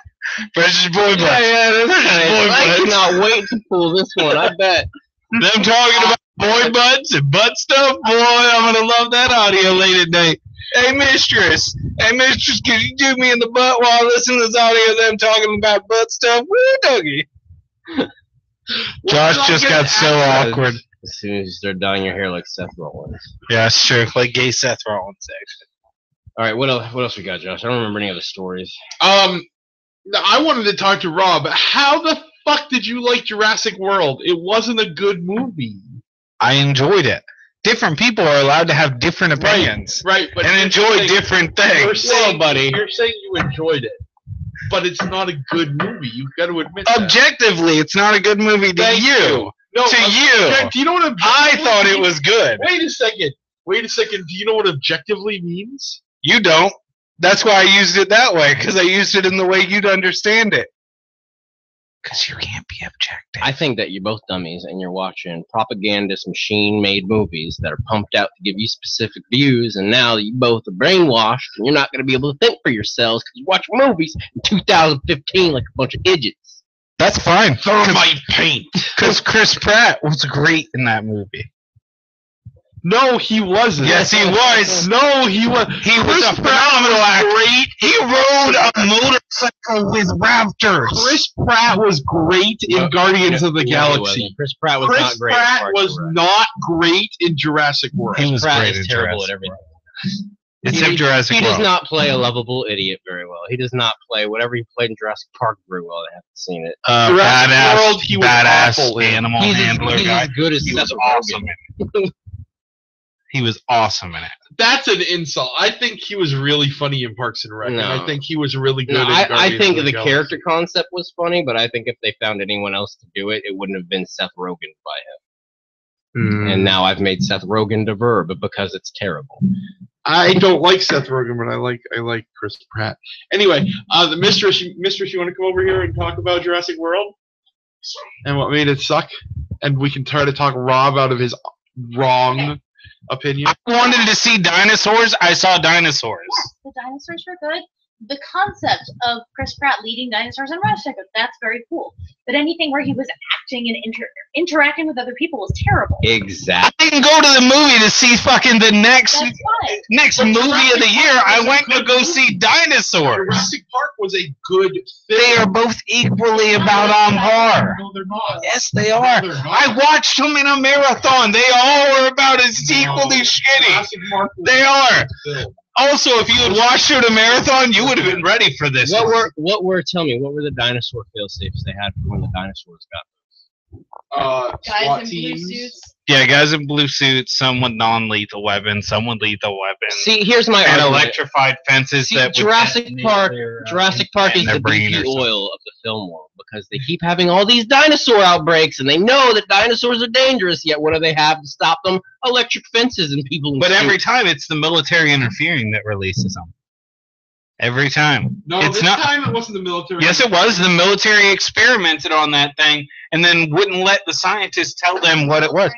B: Yeah, that's nice. I cannot wait to pull this one. I bet.
A: Them talking about boy butts and butt stuff, boy, I'm gonna love that audio late at night. Hey mistress, could you do me in the butt while I listen to this audio of them talking about butt stuff? Woo, doggy. Josh just got so awkward.
B: As soon as you start dyeing your hair like Seth Rollins.
A: Yeah, sure, like gay Seth Rollins, actually.
B: All right, what else we got, Josh? I don't remember any other stories.
C: I wanted to talk to Rob. How the fuck did you like Jurassic World? It wasn't a good movie.
A: I enjoyed it. Different people are allowed to have different opinions.
C: Right, but
A: and enjoy different things.
C: You're saying you enjoyed it, but it's not a good movie. You've got to admit that.
A: Objectively, it's not a good movie to you.
C: No,
A: to you.
C: Do you know what
A: I thought it was good.
C: Wait a second. Do you know what objectively means?
A: You don't. That's why I used it that way, because I used it in the way you'd understand it. Because you can't be objective.
B: I think that you're both dummies and you're watching propagandist machine-made movies that are pumped out to give you specific views, and now you both are brainwashed and you're not going to be able to think for yourselves because you watch movies in 2015 like a bunch of idiots.
A: That's fine.
C: Thermite paint.
A: Because Chris Pratt was great in that movie.
C: No, he wasn't.
A: Yes, he was.
C: No, he was.
A: He was a phenomenal actor. Great. He rode a motorcycle with raptors.
C: Chris Pratt was great in Guardians of the Galaxy.
B: Chris Pratt was not great.
C: Chris Pratt was not great in Jurassic World.
A: He was
B: Pratt
A: great
B: is
A: in
B: terrible
A: Jurassic
B: at everything.
A: Except Jurassic
B: World. He does
A: World.
B: not play a lovable idiot very well. He does not play whatever he played in Jurassic Park very well. I haven't seen it.
A: Badass
C: World, he was awful in.
A: animal handler
B: he's
A: guy.
B: as good as
A: He
B: Seth
A: was awesome in it. He was awesome in it.
C: That's an insult. I think he was really funny in Parks and Rec.
B: No.
C: And I think he was really good
B: No,
C: in
B: I
C: Guardians
B: think
C: of
B: the
C: Galaxy.
B: character concept was funny, but I think if they found anyone else to do it, it wouldn't have been Seth Rogen by him. And now I've made Seth Rogen the verb because it's terrible.
C: I don't like Seth Rogen, but I like Chris Pratt. Anyway, the mistress, you want to come over here and talk about Jurassic World and what made it suck, and we can try to talk Rob out of his wrong opinion.
A: I wanted to see dinosaurs. I saw dinosaurs.
D: Yeah, the dinosaurs were good. The concept of Chris Pratt leading dinosaurs and Russia, that's very cool. But anything where he was acting and interacting with other people was terrible.
B: Exactly.
A: I didn't go to the movie to see fucking the next
D: That's fine.
A: movie of the year. I went to go see dinosaurs.
C: Jurassic Park was a good film.
A: They are both equally about on par.
C: No, they're not.
A: Yes, they are.
C: No, they're not.
A: I watched them in a marathon. They all are about as equally shitty.
C: Jurassic Park was
A: They
C: a
A: are.
C: good film.
A: Also, if you had watched it in a marathon, you would have been ready for this.
B: Tell me, what were the dinosaur fail-safes they had for when the dinosaurs got
D: Guys
C: SWAT
D: in blue
C: teams.
D: suits.
A: Yeah, guys in blue suits, some with non-lethal weapons, some with lethal weapons,
B: See, here's my
A: and
B: argument.
A: electrified fences
B: See,
A: that would
B: Jurassic
A: detonate
B: Park
A: their,
B: Jurassic Park
A: and
B: is
A: they're
B: the
A: bringing
B: BP
A: yourself.
B: oil of the film world because they keep having all these dinosaur outbreaks, and they know that dinosaurs are dangerous. Yet what do they have to stop them? Electric fences and people.
A: But every time it's the military interfering that releases them. Every time.
C: No,
A: it's
C: this
A: not.
C: time it wasn't the military.
A: Yes, it was. The military experimented on that thing and then wouldn't let the scientists tell them what it was.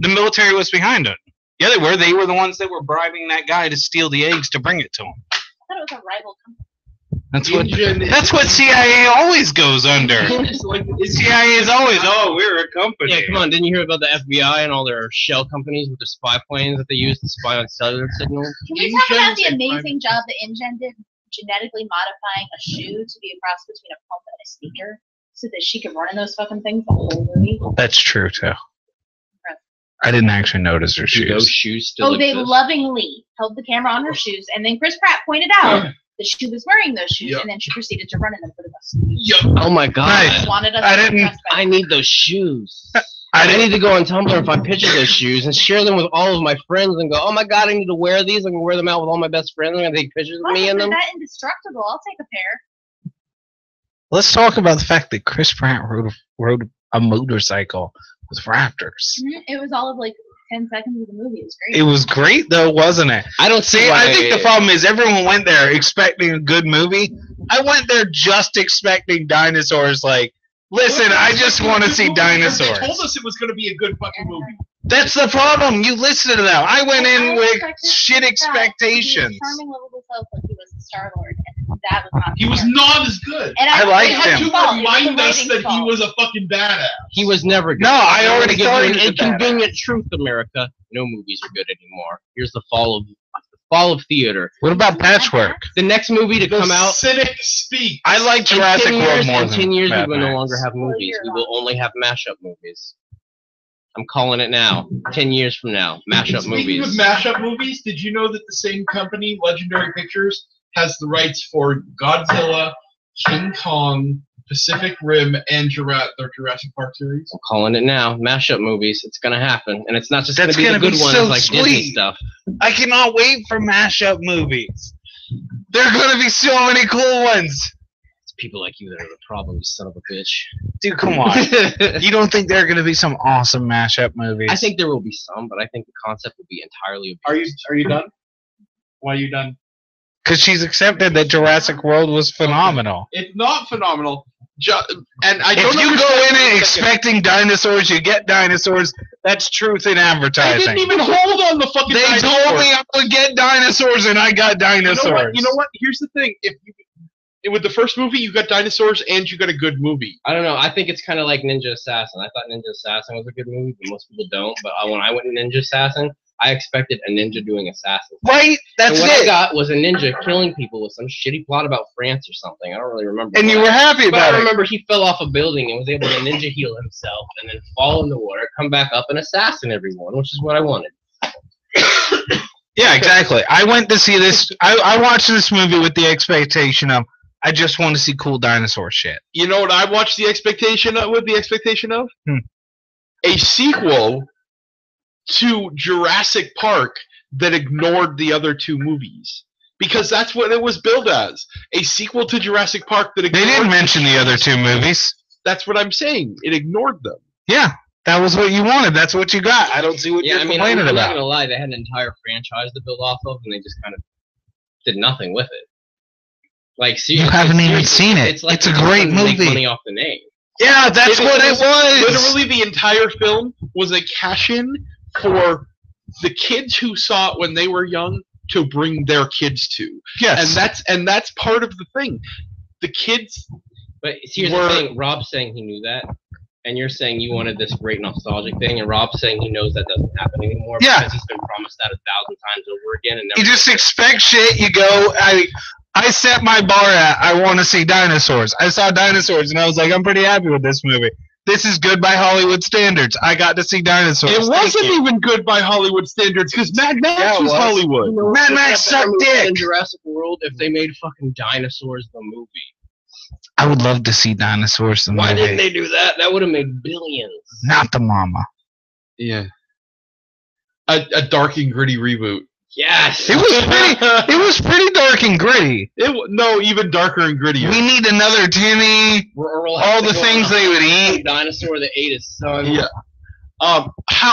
A: The military was behind it. Yeah, they were. They were the ones that were bribing that guy to steal the eggs to bring it to him.
D: I thought it was a rival company.
A: That's what CIA always goes under.
C: It's like,
A: CIA is always, oh, we're a company.
B: Yeah, come on. Didn't you hear about the FBI and all their shell companies with the spy planes that they use to spy on cellular signals?
D: Can we talk about the amazing job that InGen did genetically modifying a shoe to be a cross between a pump and a sneaker so that she could run in those fucking things the whole movie?
A: That's true, too. I didn't actually notice her
B: Do those
A: shoes.
B: shoes still
D: They
B: exist?
D: lovingly held the camera on her shoes, and then Chris Pratt pointed out that she was wearing those shoes,
C: Yep.
D: and then she proceeded to run in them for the rest of the movie.
C: Yup.
B: Oh my god.
A: Nice.
D: Wanted us
A: I
D: to be
A: didn't-
D: impressed by
B: I need those shoes.
A: I
B: I
A: didn't-
B: need to go on Tumblr and find pictures of those shoes and share them with all of my friends and go, oh my god, I need to wear these. I'm going to wear them out with all my best friends. I'm going to take pictures of
D: Look,
B: me
D: if
B: in
D: they're
B: them.
D: that indestructible, I'll take a pair.
A: Let's talk about the fact that Chris Pratt rode a motorcycle with raptors.
D: It was all of like 10 seconds of the movie. It was great.
A: It was great, though, wasn't it?
B: I don't
A: See, I think the problem is everyone went there expecting a good movie. I went there just expecting dinosaurs. Like, listen, I just want to see
C: They
A: dinosaurs.
C: told us it was going to be a good fucking movie.
A: That's the problem. You listen to them. I went in
D: I
A: with
D: expected
A: shit
D: He
A: expectations.
D: was charming, lovable self like he was the Star-Lord, and that was not
C: He was
D: fair.
C: not as good.
D: And
A: I liked
C: They
D: it's
C: had
A: him.
C: to
D: his fault. It was the
C: remind us
D: writing's
C: that he
D: fault.
C: was a fucking badass.
B: He was never good.
A: No, I
B: I'm
A: already
B: gonna give
A: thought
B: you
A: he
B: an
A: was a
B: inconvenient truth, America. No movies are good anymore. Here's the fall of theater.
A: What about Patchwork?
B: The next movie to
C: The
B: come out
C: cynic speak.
A: I like Jurassic
B: in 10
A: World
B: years,
A: more
B: in
A: than
B: 10 years,
A: Mad
B: we will no
A: Max.
B: longer have
D: Well,
B: movies.
D: you're
B: We will
D: wrong.
B: only have mashup movies. I'm calling it now. 10 years from now, mashup
C: Speaking
B: movies.
C: of mashup movies, did you know that the same company, Legendary Pictures, has the rights for Godzilla, King Kong, Pacific Rim, and their Jurassic Park series?
B: I'm calling it now. Mashup movies. It's gonna happen, and it's not just
A: That's
B: gonna be the
A: gonna
B: good
A: be
B: ones
A: so
B: like Disney
A: sweet.
B: stuff.
A: I cannot wait for mashup movies. There are going to be so many cool ones.
B: It's people like you that are the problem, you son of a bitch.
A: Dude, come on. You don't think there are going to be some awesome mashup movies?
B: I think there will be some, but I think the concept will be entirely abused.
C: Are you done? Why are you done?
A: because she's accepted that Jurassic World was phenomenal.
C: It's not phenomenal. And I
A: If
C: don't
A: you go
C: understand
A: in
C: for
A: it
C: a second.
A: expecting dinosaurs, you get dinosaurs. That's truth in
C: They
A: advertising.
C: didn't even hold on the fucking
A: They
C: dinosaur.
A: told me I would get dinosaurs, and I got dinosaurs.
C: You know what? Here's the thing. With the first movie, you got dinosaurs and you got a good movie.
B: I don't know. I think it's kind of like Ninja Assassin. I thought Ninja Assassin was a good movie, but most people don't. But when I went to Ninja Assassin, I expected a ninja doing assassin.
A: Right? That's
B: and what I
A: it.
B: got was a ninja killing people with some shitty plot about France or something. I don't really remember.
A: And you
B: what.
A: were happy
B: But
A: about
B: I
A: it.
B: remember he fell off a building and was able to ninja heal himself and then fall in the water, come back up and assassin everyone, which is what I wanted.
A: Yeah, exactly. I went to see this. I watched this movie with the expectation of I just want to see cool dinosaur shit.
C: You know what I watched the expectation of, with the expectation of? A sequel to Jurassic Park that ignored the other two movies. Because that's what it was billed as. A sequel to Jurassic Park that
A: They
C: ignored
A: didn't mention the other two movies.
C: That's what I'm saying. It ignored them.
A: Yeah, that was what you wanted. That's what you got. I don't see what
B: Yeah,
A: you're
B: I mean,
A: complaining
B: I'm not
A: about.
B: gonna lie, they had an entire franchise to build off of, and they just kind of did nothing with it. Like, seriously,
A: You haven't even seen it.
B: It's like
A: It's a
B: they're
A: great
B: trying to make
A: movie.
B: money off the name.
A: Yeah, that's what it was.
C: Literally, the entire film was a cash-in for the kids who saw it when they were young to bring their kids to.
A: Yes.
C: And that's part of the thing. The kids.
B: But here's
C: Were-
B: the thing: Rob's saying he knew that, and you're saying you wanted this great nostalgic thing, and Rob's saying he knows that doesn't happen anymore
A: Yeah.
B: because he's been promised that 1,000 times over again, and never.
A: You just expect shit. You go. I set my bar at I want to see dinosaurs. I saw dinosaurs and I was like, I'm pretty happy with this movie. This is good by Hollywood standards. I got to see dinosaurs.
C: It
A: Thank
C: wasn't
A: you.
C: even good by Hollywood standards because Mad Max
A: Yeah, it
C: was
A: was.
C: Hollywood.
A: Mad Max sucked dick.
B: In Jurassic World, if they made fucking dinosaurs the movie,
A: I would love to see dinosaurs in the
B: why
A: movie.
B: didn't they do that? That would have made billions.
A: Not the mama.
C: Yeah. A dark and gritty reboot.
B: Yes.
A: It was pretty dark and gritty.
C: No, even darker and grittier.
A: We need another Timmy. All the things they would eat.
B: Dinosaur that ate his son.
C: Yeah.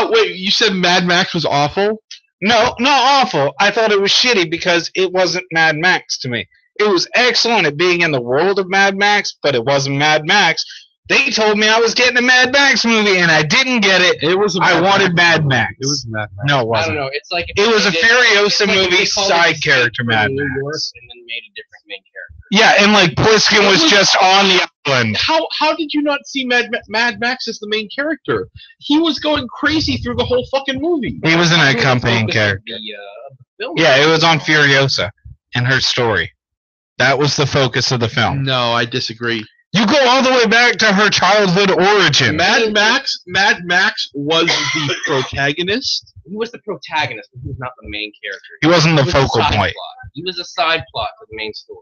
C: Wait, you said Mad Max was awful?
A: No, not awful. I thought it was shitty because it wasn't Mad Max to me. It was excellent at being in the world of Mad Max, but it wasn't Mad Max. They told me I was getting a Mad Max movie, and I didn't get it. I wanted Mad Max.
C: It was Mad Max.
A: No, it wasn't.
B: I don't know. It's like
A: it was a Furiosa movie side character Mad Max.
B: New York and then made a different main character.
A: Yeah, and like Pliskin was just on the island.
C: How did you not see Mad Max as the main character? He was going crazy through the whole fucking movie.
A: He was an accompanying character. Yeah, it was on Furiosa and her story. That was the focus of the film.
C: No, I disagree.
A: You go all the way back to her childhood origin.
C: Mad Max was the protagonist.
B: He was the protagonist, but he was not the main character.
A: He wasn't the focal point.
B: He was a side plot to the main story.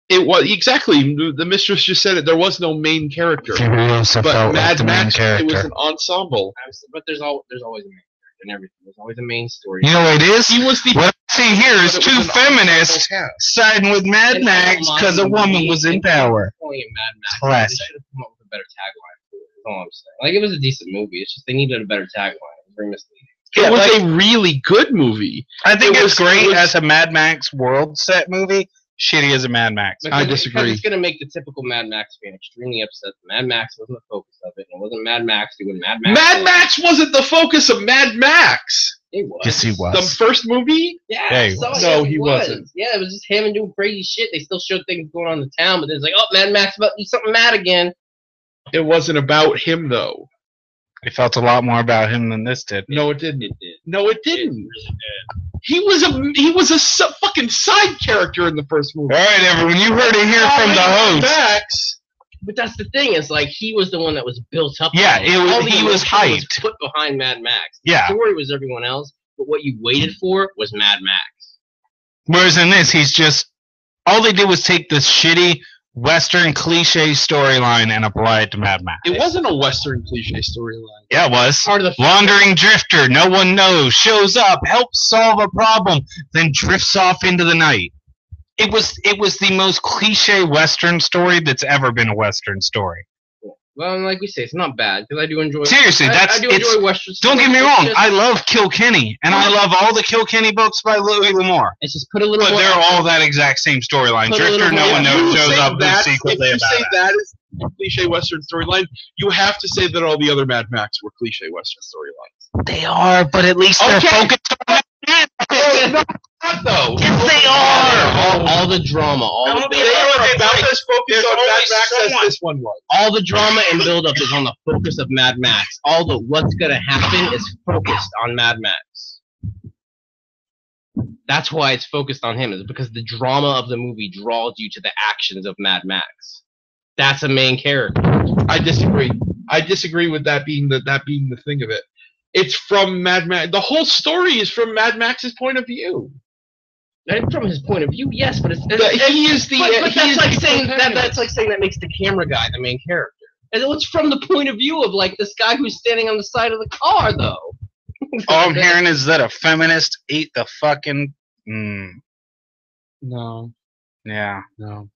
C: It was exactly. The mistress just said it. There was no main character.
A: Furiosa
C: But
A: felt
C: Mad
A: like the main
C: Max,
A: character.
C: it was an ensemble.
B: But there's always a main character in everything. There's always a main story.
A: You know what it is?
C: He was the.
A: What I see here is
C: but it
A: two
C: was an
A: feminists
C: ensemble cast.
A: siding with Mad
B: And
A: Max because a woman was in power.
B: Mad Max.
A: Classic.
B: They should have come up with a better tagline for it. That's all I'm saying. Like, it was a decent movie. It's just they needed a better tagline. It was very misleading.
C: It was a really good movie.
A: I think it's great
C: it was-
A: as a Mad Max world set movie. Shitty as a Mad Max.
B: Because
C: I disagree.
B: Because it's going to make the typical Mad Max fan extremely upset. Mad Max wasn't the focus of it. And it wasn't Mad Max doing Mad Max.
C: Mad Max wasn't the focus of Mad Max.
B: It was.
A: Yes, he was.
C: The first movie?
B: Yeah,
A: Yeah, he
B: so
A: was.
C: No,
B: yeah,
C: he
B: was.
C: wasn't.
B: Yeah, it was just him and doing crazy shit. They still showed things going on in the town, but then it's like, oh, Mad Max about to do something mad again.
C: It wasn't about him though.
A: It felt a lot more about him than this did.
C: No, it didn't.
B: It did.
C: No, it
B: It
C: didn't.
B: really did.
C: He was a fucking side character in the first movie.
A: All right, everyone, you heard it here from the host.
C: Max.
B: But that's the thing, is like he was the one that was built up.
A: Yeah,
B: All the
A: he was
B: emotion
A: hyped.
B: put behind Mad Max.
A: Yeah.
B: The story was everyone else, but what you waited for was Mad Max.
A: Whereas in this, he's just all they did was take this shitty Western cliche storyline and apply it to Mad Max.
C: It wasn't a Western cliche storyline.
A: Yeah, it was.
B: Part of the
A: Wandering drifter, no one knows, shows up, helps solve a problem, then drifts off into the night. It was the most cliche Western story that's ever been a Western story.
B: Well, like we say, it's not bad because I do enjoy.
A: Seriously,
B: I do enjoy Western.
A: Don't get me
B: It's
A: wrong,
B: just-
A: I love Kilkenny, and I love all the Kilkenny books by Louis L'Amour.
B: It's just put a little.
A: But
B: more
A: they're
B: effort.
A: all that exact same storyline.
B: Put a
A: Drifter,
B: little
A: no
B: more
A: one
B: effort.
A: knows,
C: You
A: shows
C: say
A: up
C: that-
A: secretly
C: if you
A: about
C: say
A: it.
C: that is a cliche Western storyline, you have to say that all the other Mad Max were cliche Western storylines.
A: They are, but at least they're
C: Okay.
A: focused on Mad
C: No,
A: Max.
C: not though.
A: Yes, they are.
B: All the drama, all
A: No,
B: the
A: they
C: They are
A: It's
C: about
A: like
C: as focused
A: there's
C: on Mad
A: always
C: Max as
A: someone.
C: this one was.
B: all the drama and build-up is on the focus of Mad Max. All the what's gonna happen is focused on Mad Max. That's why it's focused on him, is because the drama of the movie draws you to the actions of Mad Max. That's a main character.
C: I disagree. I disagree with that being the thing of it. It's from Mad Max. The whole story is from Mad Max's point of view.
B: And from his point of view, yes, but
C: He is the.
B: But
C: he
B: that's
C: is
B: like
C: the
B: saying that.
C: protagonist.
B: That's like saying that makes the camera guy the main character. And it's from the point of view of like this guy who's standing on the side of the car, though.
A: All I'm hearing is that a feminist ate the fucking.
C: No,
A: Yeah,
C: no.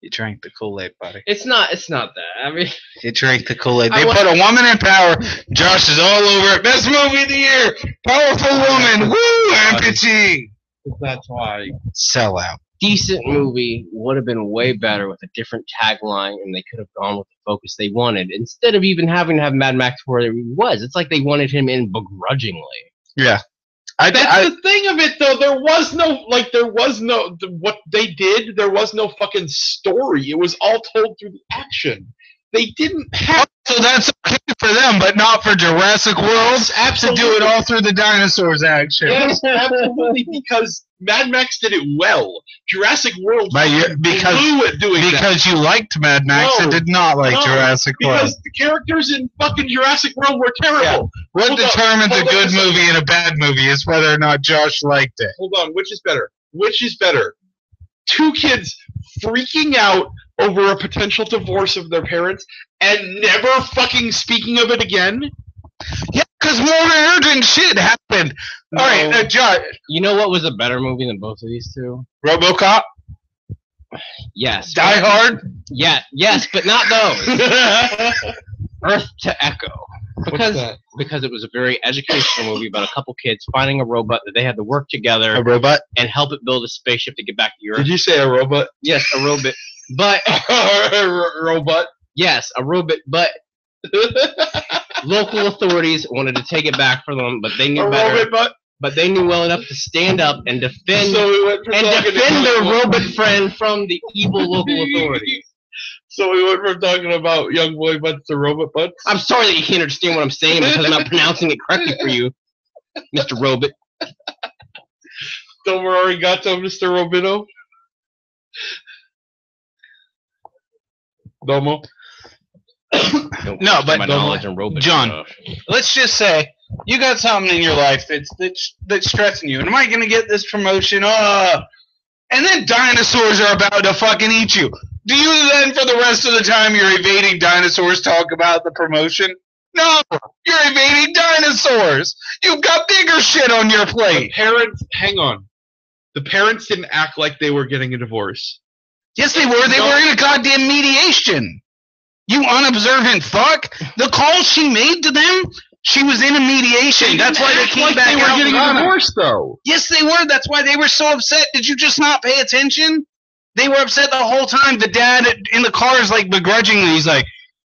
A: you drank the Kool-Aid, buddy.
B: It's not that. I mean,
A: You drank the Kool-Aid.
B: I
A: They
B: want-
A: put a woman in power. Josh is all over it. Best movie of the year. Powerful woman. Woo! Empathy.
C: That's why.
A: Sellout.
B: decent movie would have been way better with a different tagline, and they could have gone with the focus they wanted instead of even having to have Mad Max where he was. It's like they wanted him in begrudgingly.
A: Yeah.
C: That's the thing of it, though. There was no what they did. There was no fucking story. It was all told through the action. They didn't have.
A: So that's okay for them, but not for Jurassic World to do it all through the dinosaurs action.
C: Yes, absolutely, because Mad Max did it well. Jurassic World
A: Because
C: blew at doing that.
A: because you liked Mad Max
C: No,
A: and did not like
C: no,
A: Jurassic World.
C: Because the characters in fucking Jurassic World were terrible.
A: What
C: Hold on,
A: determines
C: hold
A: a
C: on
A: good
C: a second.
A: movie and a bad movie is whether or not Josh liked it.
C: Hold on, which is better? Which is better? Two kids freaking out over a potential divorce of their parents and never fucking speaking of it again?
A: Yeah, because more urgent shit happened.
B: No.
A: All right, John.
B: You know what was a better movie than both of these two?
A: RoboCop?
B: Yes.
A: Die Hard?
B: Yeah, yes, but not those. Earth to Echo. Because it was a very educational movie about a couple kids finding a robot that they had to work together
A: A robot?
B: and help it build a spaceship to get back to Earth.
C: Did you say a robot?
B: Yes, a robot. But
C: Robot.
B: yes, a robot. But local authorities wanted to take it back for them, but they knew better.
C: Robot.
B: But they knew well enough to stand up and defend
C: So we went from
B: defend their robot friend from the evil local authorities.
C: So we went from talking about young boy butts to robot butts.
B: I'm sorry that you can't understand what I'm saying because I'm not pronouncing it correctly for you, Mr. Robot.
C: Domo arigato, Mr. Robito. Domo.
A: No, but
B: my knowledge on robot
A: John,
B: stuff.
A: let's just say you got something in your life that's stressing you. And am I going to get this promotion? And then dinosaurs are about to fucking eat you. Do you then, for the rest of the time, you're evading dinosaurs, talk about the promotion? No, you're evading dinosaurs. You've got bigger shit on your
C: The
A: plate.
C: parents, hang on. The parents didn't act like they were getting a divorce.
A: Yes, they were. They were in a goddamn mediation. You unobservant fuck. The call she made to them, she was in a mediation. That's why they
C: Act
A: came
C: like
A: back
C: they were
A: out
C: getting
A: on
C: a
A: her.
C: divorce, though.
A: Yes, they were. That's why they were so upset. Did you just not pay attention? They were upset the whole time. The dad in the car is like begrudgingly. He's like,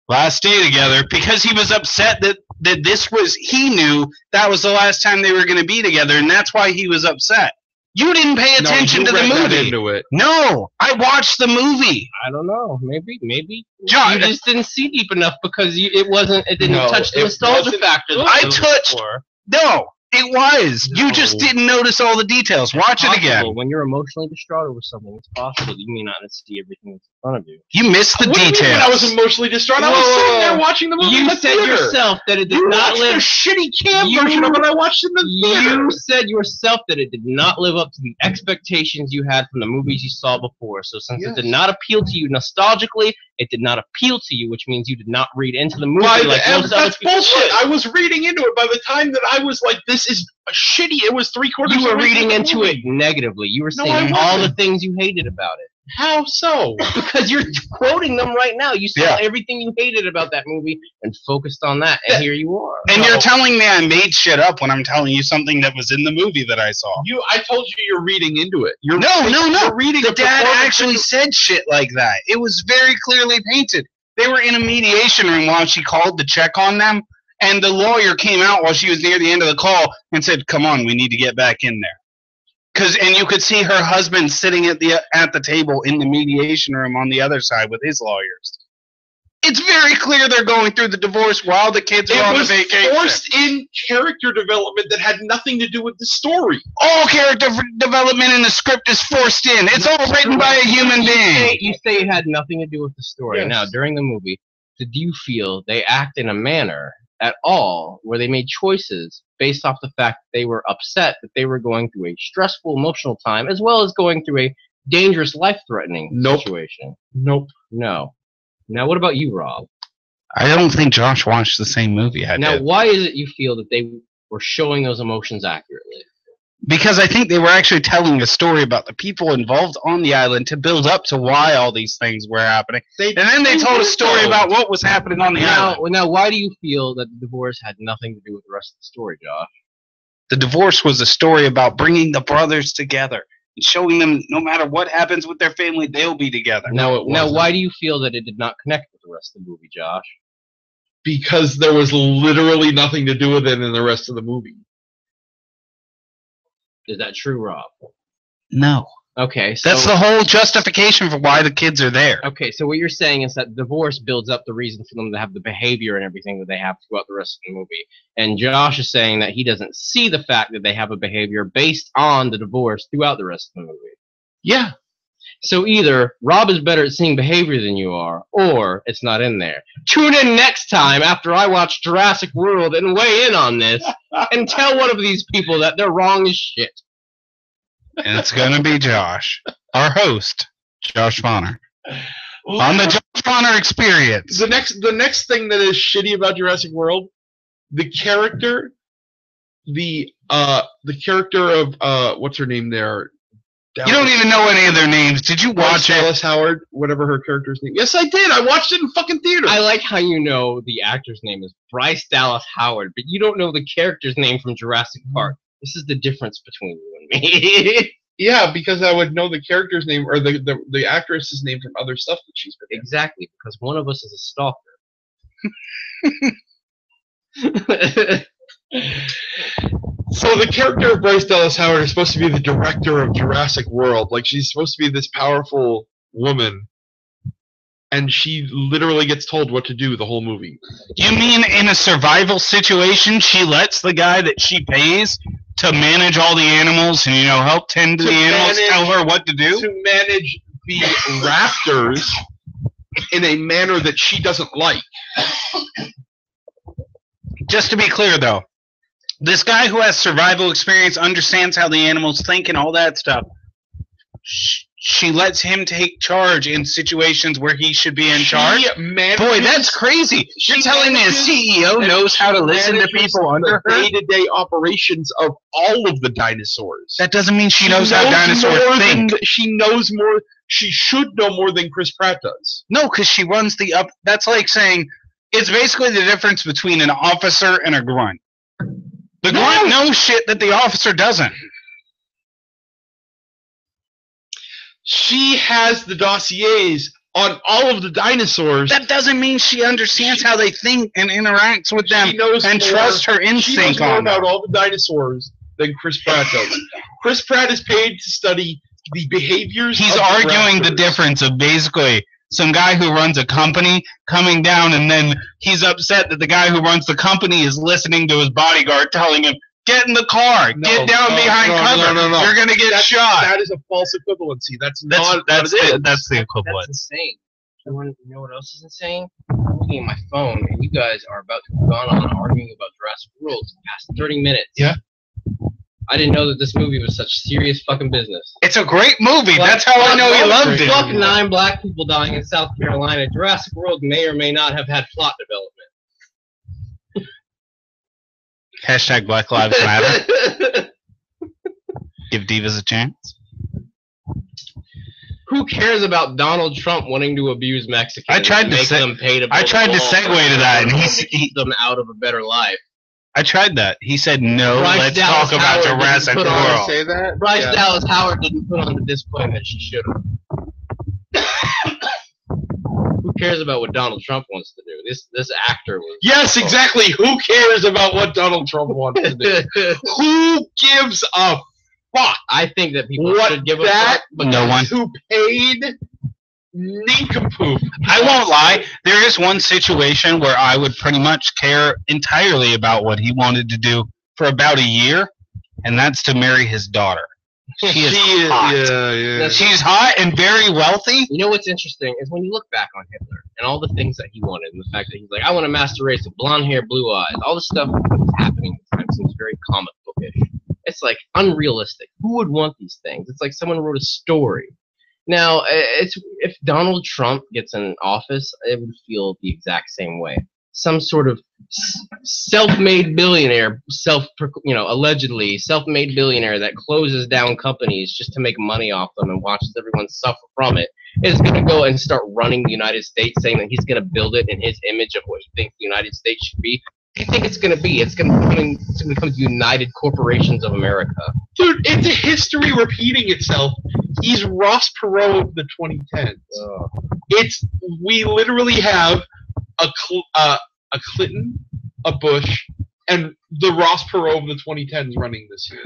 A: last day together, because he was upset that this was, he knew that was the last time they were going to be together, and that's why he was upset. You didn't pay attention to the movie.
C: Into it.
A: No, I watched the movie.
B: I don't know. Maybe.
A: John,
B: You just didn't see deep enough because it didn't
C: No,
B: touch the
C: it
B: nostalgia
C: wasn't-
B: factor. that
A: I
B: it was
A: touched-
B: before.
A: no, it was. You
C: No.
A: just didn't notice all the details. Watch it
B: Possible.
A: again.
B: When you're emotionally distraught over something, it's possible that you may not see everything that's in front of you.
A: You missed the
C: What do you mean
A: details.
C: when I was emotionally distraught? I was
B: Whoa.
C: sitting there watching the movie in
B: You
C: the
B: said
C: theater.
B: yourself that it did
C: You
B: not
C: watched
B: live.
C: a shitty cam
B: You-
C: version of it. I watched in the theater.
B: You said yourself that it did not live up to the expectations you had from the movies you saw before. So since
C: Yes.
B: it did not appeal to you nostalgically, it did not appeal to you, which means you did not read into the movie
C: Why,
B: like most other
C: that's
B: people
C: bullshit.
B: would.
C: I was reading into it by the time that I was like, this is shitty. It was 3/4.
B: You were
C: of the way
B: reading
C: through the
B: into
C: movie.
B: it negatively. You were
C: No,
B: saying
C: I
B: all the
C: wasn't.
B: things you hated about it.
C: How so?
B: Because you're quoting them right now. You saw
A: Yeah.
B: everything you hated about that movie and focused on that, and here you are.
A: And
C: No.
A: you're telling me I made shit up when I'm telling you something that was in the movie that I saw.
C: I told you you're reading into it. You're
A: No.
C: You're reading
A: The
C: a
A: dad
C: performance
A: actually
C: into-
A: said shit like that. It was very clearly painted. They were in a mediation room while she called to check on them, and the lawyer came out while she was near the end of the call and said, "Come on, we need to get back in there." And you could see her husband sitting at the table in the mediation room on the other side with his lawyers. It's very clear they're going through the divorce while the kids are
C: It
A: on the
C: was
A: vacation.
C: forced in character development that had nothing to do with the story.
A: All character development in the script is forced in. It's all written by a human being.
B: You say it had nothing to do with the story.
C: Yes.
B: Now, during the movie, did you feel they act in a manner at all where they made choices based off the fact that they were upset that they were going through a stressful emotional time as well as going through a dangerous life-threatening
C: Nope.
B: situation?
C: Nope.
B: No. Now, what about you, Rob?
A: I don't think Josh watched the same movie I
B: Now,
A: did.
B: why is it you feel that they were showing those emotions accurately?
A: Because I think they were actually telling a story about the people involved on the island to build up to why all these things were happening. And then they told a story about what was happening on the island.
B: Now, why do you feel that the divorce had nothing to do with the rest of the story, Josh?
A: The divorce was a story about bringing the brothers together and showing them no matter what happens with their family, they'll be together.
C: No, it
B: Now,
C: wasn't.
B: why do you feel that it did not connect with the rest of the movie, Josh?
C: Because there was literally nothing to do with it in the rest of the movie.
B: Is that true, Rob?
A: No.
B: Okay, so
A: That's the whole justification for why the kids are there.
B: okay. So what you're saying is that divorce builds up the reason for them to have the behavior and everything that they have throughout the rest of the movie. And Josh is saying that he doesn't see the fact that they have a behavior based on the divorce throughout the rest of the movie.
C: Yeah.
B: So either Rob is better at seeing behavior than you are, or it's not in there. Tune in next time after I watch Jurassic World and weigh in on this and tell one of these people that they're wrong as shit.
A: And it's going to be Josh, our host, Josh Bonner. On the Josh Bonner Experience.
C: The next thing that is shitty about Jurassic World the character, the character of what's her name there?
A: You don't even know any of their names. Did you watch it?
C: Dallas Howard, whatever her character's name. Yes, I did. I watched it in fucking theater.
B: I like how you know the actor's name is Bryce Dallas Howard, but you don't know the character's name from Jurassic Park. This is the difference between you and me.
C: Yeah, because I would know the character's name or the actress's name from other stuff that she's been in.
B: Exactly, because one of us is a stalker.
C: So the character of Bryce Dallas Howard is supposed to be the director of Jurassic World. Like, she's supposed to be this powerful woman, and she literally gets told what to do the whole movie.
A: You mean in a survival situation, she lets the guy that she pays to manage all the animals and, help tend to the animals, tell her what to do?
C: To manage the raptors in a manner that she doesn't like.
A: Just to be clear, though, this guy who has survival experience understands how the animals think and all that stuff. She lets him take charge in situations where he should be in charge. Boy, that's crazy. You're telling me a CEO knows how to listen to people under her?
C: Day-to-day operations of all of the dinosaurs.
A: That doesn't mean she knows how dinosaurs think.
C: She knows more. She should know more than Chris Pratt does.
A: No, because she runs the up. That's like saying it's basically the difference between an officer and a grunt. The grunt knows shit that the officer doesn't.
C: She has the dossiers on all of the dinosaurs.
A: That doesn't mean she understands how they think and interacts with them and trusts her instinct
C: she knows more
A: on them.
C: about all the dinosaurs than Chris Pratt does. Chris Pratt is paid to study the behaviors
A: He's
C: of
A: arguing
C: the
A: the difference of basically some guy who runs a company coming down, and then he's upset that the guy who runs the company is listening to his bodyguard telling him, get in the car, get down behind cover, you're going to get shot.
C: That is a false equivalency. That's
A: the equivalent.
B: That's insane. You know what else is insane? I'm looking at my phone, and you guys are about to have gone on arguing about Jurassic World for the past 30 minutes.
A: Yeah.
B: I didn't know that this movie was such serious fucking business.
A: It's a great movie. That's how I know you loved it.
B: Fuck 9 black people dying in South Carolina. Jurassic World may or may not have had plot development.
A: Hashtag Black Lives Matter. Give divas a chance.
B: Who cares about Donald Trump wanting to abuse Mexicans?
A: I tried to segue to that, and he
B: them out of a better life.
A: I tried that. He said no.
B: Bryce
A: let's
B: Dallas
A: talk about
B: Howard
A: Jurassic World.
C: Say that?
B: Bryce Dallas Howard didn't put on the display that she should have. Who cares about what Donald Trump wants to do? This actor was.
C: Yes, exactly. Who cares about what Donald Trump wants to do? Who gives a fuck?
B: I think that people should give a fuck, but
A: no one.
C: Who paid nincompoop?
A: I won't lie. There is one situation where I would pretty much care entirely about what he wanted to do for about a year, and that's to marry his daughter. She is hot.
C: Yeah.
A: She's hot and very wealthy.
B: You know what's interesting is when you look back on Hitler and all the things that he wanted, and the fact that he's like, I want a master race of blonde hair, blue eyes, all the stuff that was happening at the time seems very comic bookish. It's like unrealistic. Who would want these things? It's like someone wrote a story. Now, if Donald Trump gets in office, it would feel the exact same way. Some sort of self-made billionaire, allegedly self-made billionaire that closes down companies just to make money off them and watches everyone suffer from it, is going to go and start running the United States, saying that he's going to build it in his image of what he thinks the United States should be. What do you think it's going to be? It's going to become the United Corporations of America.
C: Dude, it's a history repeating itself. He's Ross Perot of the 2010s. We literally have a Clinton, a Bush, and the Ross Perot of the 2010s running this year.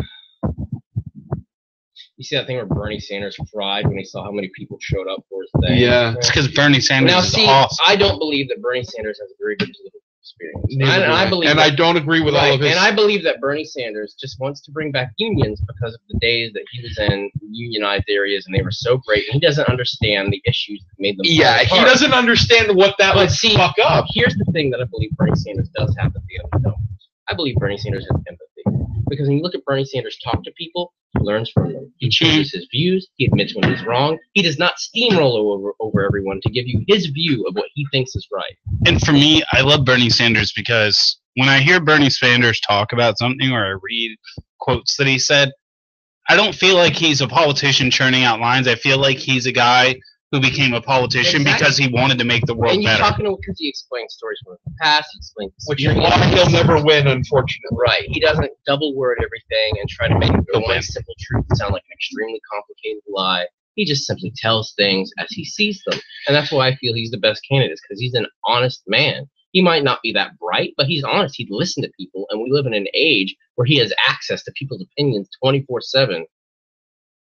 B: You see that thing where Bernie Sanders cried when he saw how many people showed up for his thing?
A: Yeah, it's because Bernie Sanders is awesome.
B: I don't believe that Bernie Sanders has a very good political experience. I don't agree with all of his. And I believe that Bernie Sanders just wants to bring back unions because of the days that he was in unionized areas and they were so great. And he doesn't understand the issues that made them.
C: Yeah, he doesn't understand what that would fuck up.
B: Here's the thing that I believe Bernie Sanders does have that the others don't. I believe Bernie Sanders has empathy. Because when you look at Bernie Sanders talk to people, he learns from them. He changes his views. He admits when he's wrong. He does not steamroll over everyone to give you his view of what he thinks is right.
A: And for me, I love Bernie Sanders because when I hear Bernie Sanders talk about something or I read quotes that he said, I don't feel like he's a politician churning out lines. I feel like he's a guy who became a politician because he wanted to make the world
B: And you're
A: better.
B: talking to because he explains stories from the past, he explains
C: Which is why he'll never win, unfortunately.
B: right. He doesn't double word everything and try to make the one simple truth sound like an extremely complicated lie. He just simply tells things as he sees them. And that's why I feel he's the best candidate, because he's an honest man. He might not be that bright, but he's honest. He'd listen to people, and we live in an age where he has access to people's opinions 24/7.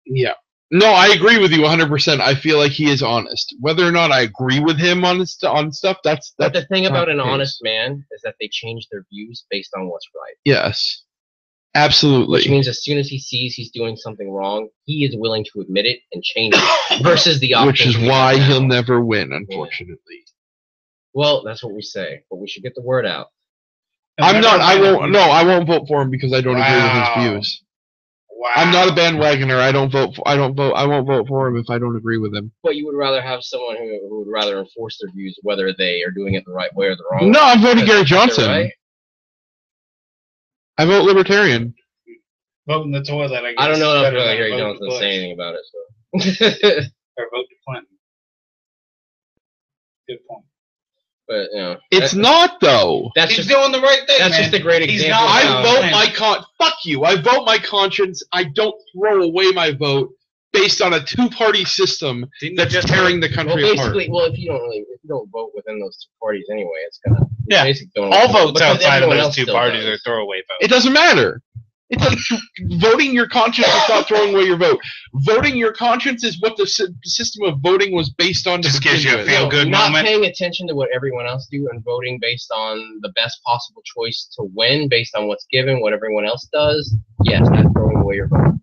C: Yeah. No, I agree with you 100%. I feel like he is honest. Whether or not I agree with him on stuff, that's
B: But the thing about an
C: not the
B: honest man is that they change their views based on what's right.
C: Yes. Absolutely.
B: Which means as soon as he sees he's doing something wrong, he is willing to admit it and change it. Versus the option.
C: Which is why he'll never win, unfortunately.
B: Well, that's what we say, but we should get the word out.
C: I won't vote for him because I don't agree with his views.
A: Wow.
C: I'm not a bandwagoner. I won't vote for him if I don't agree with him.
B: But you would rather have someone who would rather enforce their views, whether they are doing it the right way or the wrong way.
C: No, I'm voting Gary Johnson.
B: Right?
C: I vote Libertarian.
A: Vote in the toilet, I guess.
B: I don't know if
A: Better than
B: Gary
A: vote
B: Johnson
A: Bush.
B: say anything about it.
A: Or vote to Clinton. Good point.
B: But you know,
C: It's not though.
B: that's
A: He's
B: just
A: doing the right thing,
B: that's
A: man.
B: just a great
A: He's
B: example.
A: not-
B: of
C: I
B: how-
C: vote my fuck you. I vote my conscience. I don't throw away my vote based on a two-party system that's tearing the
B: Well,
C: country apart.
B: basically, if you don't vote within those two parties anyway, it's gonna
A: Yeah.
B: basically don't
A: All votes
B: because
A: outside of
B: everyone
A: those
B: else
A: two
B: still
A: parties
B: does.
A: are throwaway votes.
C: It doesn't matter. It's like voting your conscience is not throwing away your vote. Voting your conscience is what the system of voting was based on.
A: Just
C: to
A: gives
C: begin
A: you a
C: with.
A: feel good
B: Not
A: moment.
B: paying attention to what everyone else do and voting based on the best possible choice to win based on what's given, what everyone else does. Yes, that's throwing away your vote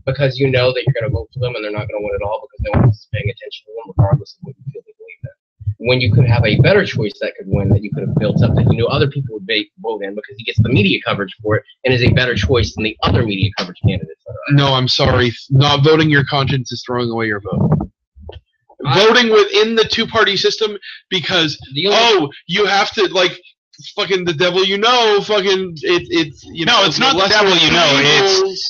B: because you know that you're going to vote for them and they're not going to win at all because no one's paying attention to them, regardless of what you feel they believe in. When you could have a better choice that could win, that you could have built up, that you know other people would vote in because he gets the media coverage for it and is a better choice than the other media coverage candidates. That are.
C: No, I'm sorry. Not voting your conscience is throwing away your vote. Voting within the two-party system because you have to like fucking the devil you know fucking it's you know.
A: No, it's not the devil you know.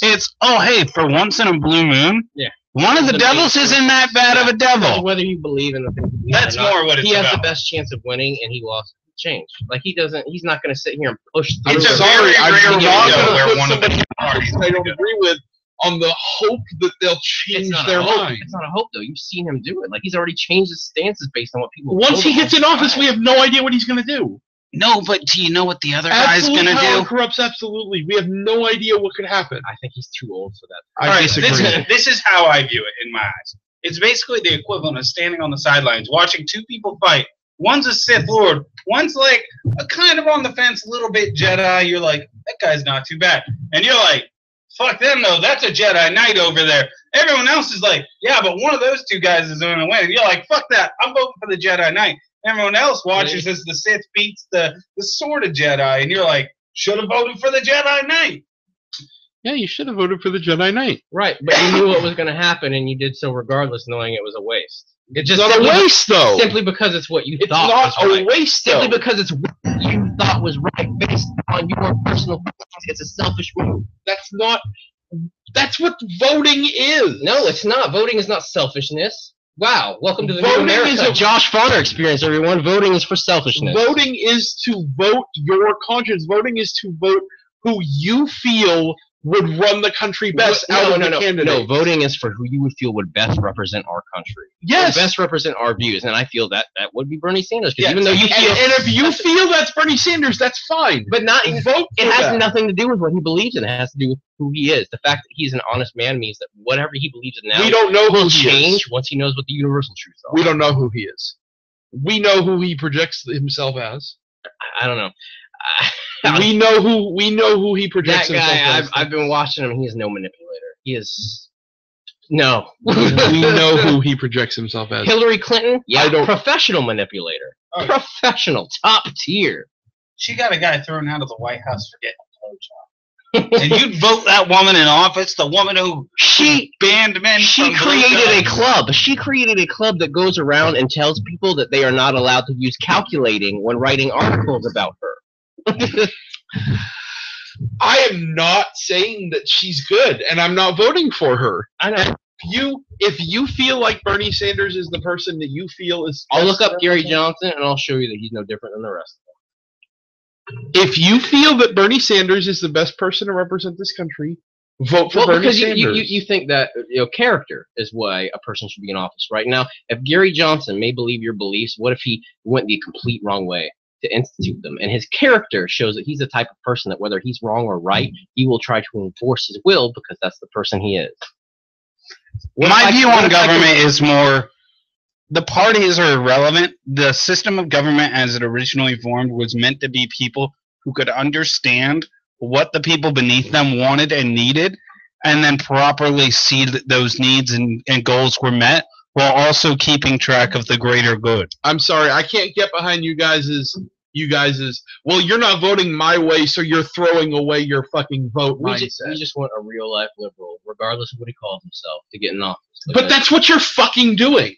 A: It's oh hey, for once in a blue moon.
B: Yeah.
A: One of the devils isn't that bad of a devil.
B: Whether you believe in the thing,
A: That's more what it's
B: he has
A: about.
B: the best chance of winning, and he lost change. Like he's not going to sit here and push through.
A: It's a
C: sorry,
A: very
C: I'm
A: rare
C: not
A: window
C: gonna
A: where
C: put
A: one of the
C: somebody
A: parties
C: I don't agree with on the hope that they'll change their mind.
B: It's not a hope, though. You've seen him do it. Like he's already changed his stances based on what people.
C: Once he gets in office, we have no idea what he's going to do.
A: No, but do you know what the other guy's
C: Absolute
A: gonna
C: power
A: do?
C: corrupts absolutely. We have no idea what could happen.
B: I think he's too old for that.
C: I disagree.
A: This is how I view it in my eyes. It's basically the equivalent of standing on the sidelines watching two people fight. One's a Sith Lord. One's like a kind of on the fence, a little bit Jedi. You're like, that guy's not too bad. And you're like, fuck them though. That's a Jedi Knight over there. Everyone else is like, yeah, but one of those two guys is going to win. And you're like, fuck that. I'm voting for the Jedi Knight. Everyone else watches as the Sith beats the sort of Jedi. And you're like, should have voted for the Jedi Knight.
C: Yeah, you should have voted for the Jedi Knight.
B: Right, but you knew what was going to happen, and you did so regardless, knowing it was a waste. It's just
C: It's not a waste, though.
B: Simply because it's what you
C: It's
B: thought
C: not
B: was
C: a
B: right.
C: waste, though.
B: Simply because it's what you thought was right based on your personal feelings. It's a selfish move.
C: That's not. That's what voting is.
B: No, it's not. Voting is not selfishness. Wow, welcome to the
C: Voting
B: new America.
C: is a-
B: Josh Farner experience, everyone. Voting is for selfishness.
C: Voting is to vote your conscience. Voting is to vote who you feel would run the country best out of the candidates.
B: No, voting is for who you would feel would best represent our country.
C: Yes.
B: Would best represent our views, and I feel that would be Bernie Sanders. Because
C: Yes.
B: even though you feel,
C: and if you feel that's Bernie Sanders, that's fine.
B: but not
C: Vote
B: it
C: for
B: has
C: that.
B: nothing to do with what he believes in. It has to do with who he is. The fact that he's an honest man means that whatever he believes in now
C: We don't know who
B: will
C: he
B: change
C: is.
B: once he knows what the universal truths are.
C: We don't know who he is. We know who he projects himself as.
B: I don't know.
C: We know who he projects
B: That guy,
C: himself as.
B: I've been watching him. He is no manipulator. He is no.
C: We know who he projects himself as.
B: Hillary Clinton, yeah,
C: I don't-
B: professional manipulator,
A: Oh.
B: professional, top tier.
A: She got a guy thrown out of the White House for getting a blowjob. And you'd vote that woman in office, the woman who banned men
B: She
A: from
B: created a
A: blowjobs?
B: club. She created a club that goes around and tells people that they are not allowed to use calculating when writing articles about her.
C: I am not saying that she's good, and I'm not voting for her.
B: I know.
C: If you feel like Bernie Sanders is the person that you feel is,
B: I'll look up Gary Johnson, and I'll show you that he's no different than the rest of them.
C: If you feel that Bernie Sanders is the best person to represent this country, vote for Bernie
B: because
C: Sanders.
B: you think that character is why a person should be in office. Right now, if Gary Johnson may believe your beliefs, what if he went the complete wrong way to institute them? And his character shows that he's the type of person that whether he's wrong or right, he will try to enforce his will because that's the person he is.
A: My view on government is more, the parties are irrelevant. The system of government as it originally formed was meant to be people who could understand what the people beneath them wanted and needed, and then properly see that those needs and goals were met, while also keeping track of the greater good.
C: I'm sorry, I can't get behind you guys', well, you're not voting my way, so you're throwing away your fucking vote mindset.
B: We just want a real life liberal, regardless of what he calls himself, to get in office.
C: But that's what you're fucking doing.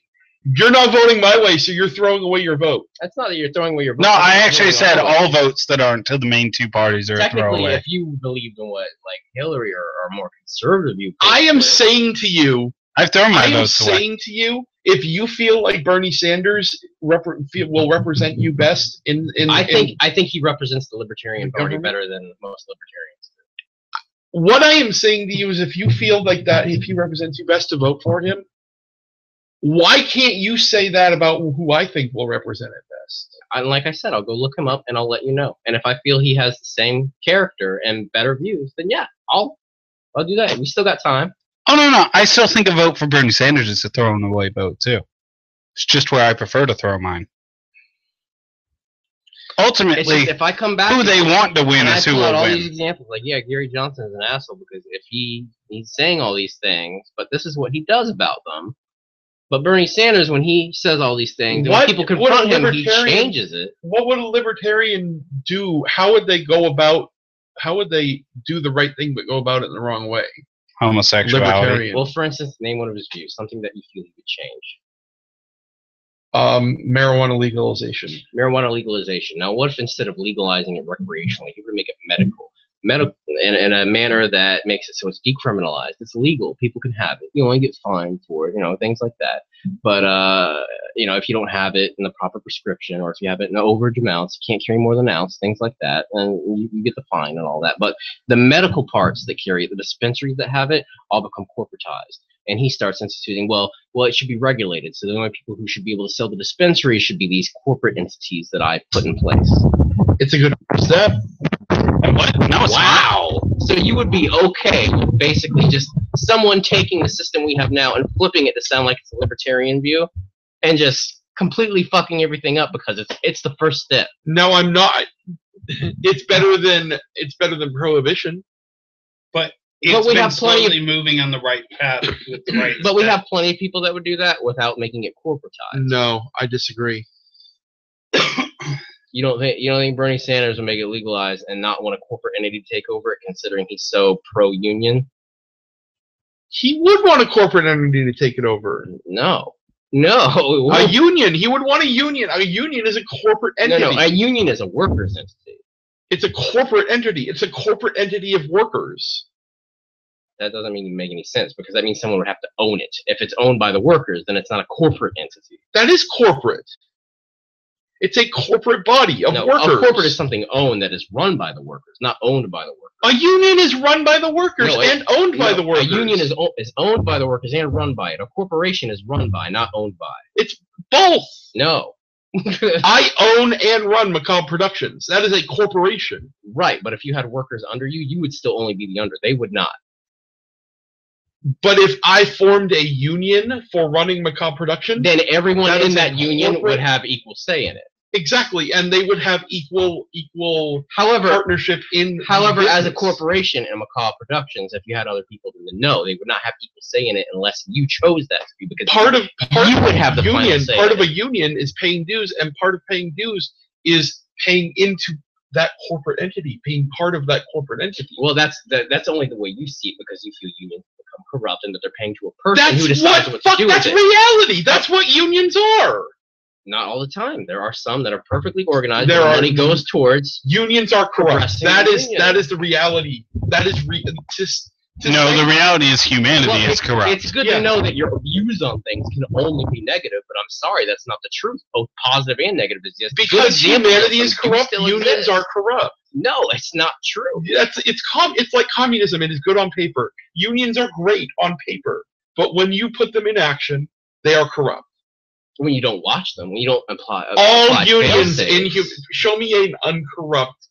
C: You're not voting my way, so you're throwing away your vote.
B: That's not that you're throwing away your vote.
A: No, I actually said all votes that aren't to the main two parties are a throwaway.
B: Technically, if you believed in what like Hillary or more conservative viewpoints,
C: I am saying to you,
A: I've thrown my
C: I am
A: votes away.
C: saying to you, if you feel like Bernie Sanders will represent you best
B: I think he represents the Libertarian Party better than most libertarians do.
C: What I am saying to you is, if you feel like that, if he represents you best, to vote for him. Why can't you say that about who I think will represent it best?
B: Like I said, I'll go look him up and I'll let you know. And if I feel he has the same character and better views, then yeah, I'll do that. We still got time.
A: Oh, no. I still think a vote for Bernie Sanders is a throwing away vote, too. It's just where I prefer to throw mine. Ultimately,
B: if I come back,
A: who they want to win is who will
B: all
A: win.
B: These examples, like, yeah, Gary Johnson is an asshole because if he's saying all these things, but this is what he does about them. But Bernie Sanders, when he says all these things, and when people confront him, he changes it.
C: What would a libertarian do? How would they do the right thing but go about it in the wrong way?
A: Homosexuality.
B: Well, for instance, name one of his views, something that you feel he would change.
C: Marijuana legalization.
B: Marijuana legalization. Now, what if instead of legalizing it recreationally, he would make it medical in a manner that makes it so it's decriminalized. It's legal. People can have it. You only get fined for it, things like that. But, if you don't have it in the proper prescription, or if you have it in overage amounts, you can't carry more than an ounce, things like that, and you get the fine and all that. But the medical parts that carry it, the dispensaries that have it, all become corporatized. And he starts instituting, well, it should be regulated. So the only people who should be able to sell the dispensaries should be these corporate entities that I put in place.
C: It's a good step.
B: What? No, wow. So you would be okay with basically just someone taking the system we have now and flipping it to sound like it's a libertarian view and just completely fucking everything up because it's the first step.
C: No, I'm not. It's better than prohibition.
A: But we have slowly moving on the right path with the right.
B: But we have plenty of people that would do that without making it corporatized.
C: No, I disagree.
B: You don't think Bernie Sanders would make it legalized and not want a corporate entity to take over it, considering he's so pro-union?
C: He would want a corporate entity to take it over.
B: No.
C: A union. He would want a union. A union is a corporate entity.
B: No. A union is a workers' entity.
C: It's a corporate entity. It's a corporate entity of workers.
B: That doesn't mean make any sense, because that means someone would have to own it. If it's owned by the workers, then it's not a corporate entity.
C: That is corporate. It's a corporate body of workers.
B: A corporate is something owned that is run by the workers, not owned by the workers.
C: A union is run by the workers and owned by the workers.
B: A union is owned by the workers and run by it. A corporation is run by, not owned by.
C: It's both.
B: No.
C: I own and run Macabre Productions. That is a corporation.
B: Right, but if you had workers under you, you would still only be the under. They would not.
C: But if I formed a union for running Macabre Productions,
B: then everyone in that union would have equal say in it.
C: Exactly, and they would have equal partnership in.
B: However, as a corporation in Macabre Productions, if you had other people in the know, they would not have equal say in it unless you chose that to be. Because you would have the final say.
C: Part of a union is paying dues, and part of paying dues is paying into that corporate entity, being part of that corporate entity.
B: Well, that's only the way you see it, because you feel unions become corrupt and that they're paying to a person who decides what to do with it.
C: That's reality. That's what unions are.
B: Not all the time. There are some that are perfectly organized.
C: There
B: where
C: are-
B: money goes towards.
C: Unions are corrupt.
B: Progressing
C: That
B: union.
C: is the reality. That is just to
A: No,
C: say-
A: the reality is humanity
B: Well,
A: is corrupt.
B: It's good
C: Yeah.
B: to know that your views on things can only be negative, but I'm sorry, that's not the truth. Both positive and negative is just
C: because humanity is corrupt. Unions are corrupt.
B: No, it's not true.
C: It's like communism. It is good on paper. Unions are great on paper, but when you put them in action, they are corrupt.
B: When you don't watch them, when you don't apply
C: All unions
B: fail-safes.
C: show me an uncorrupt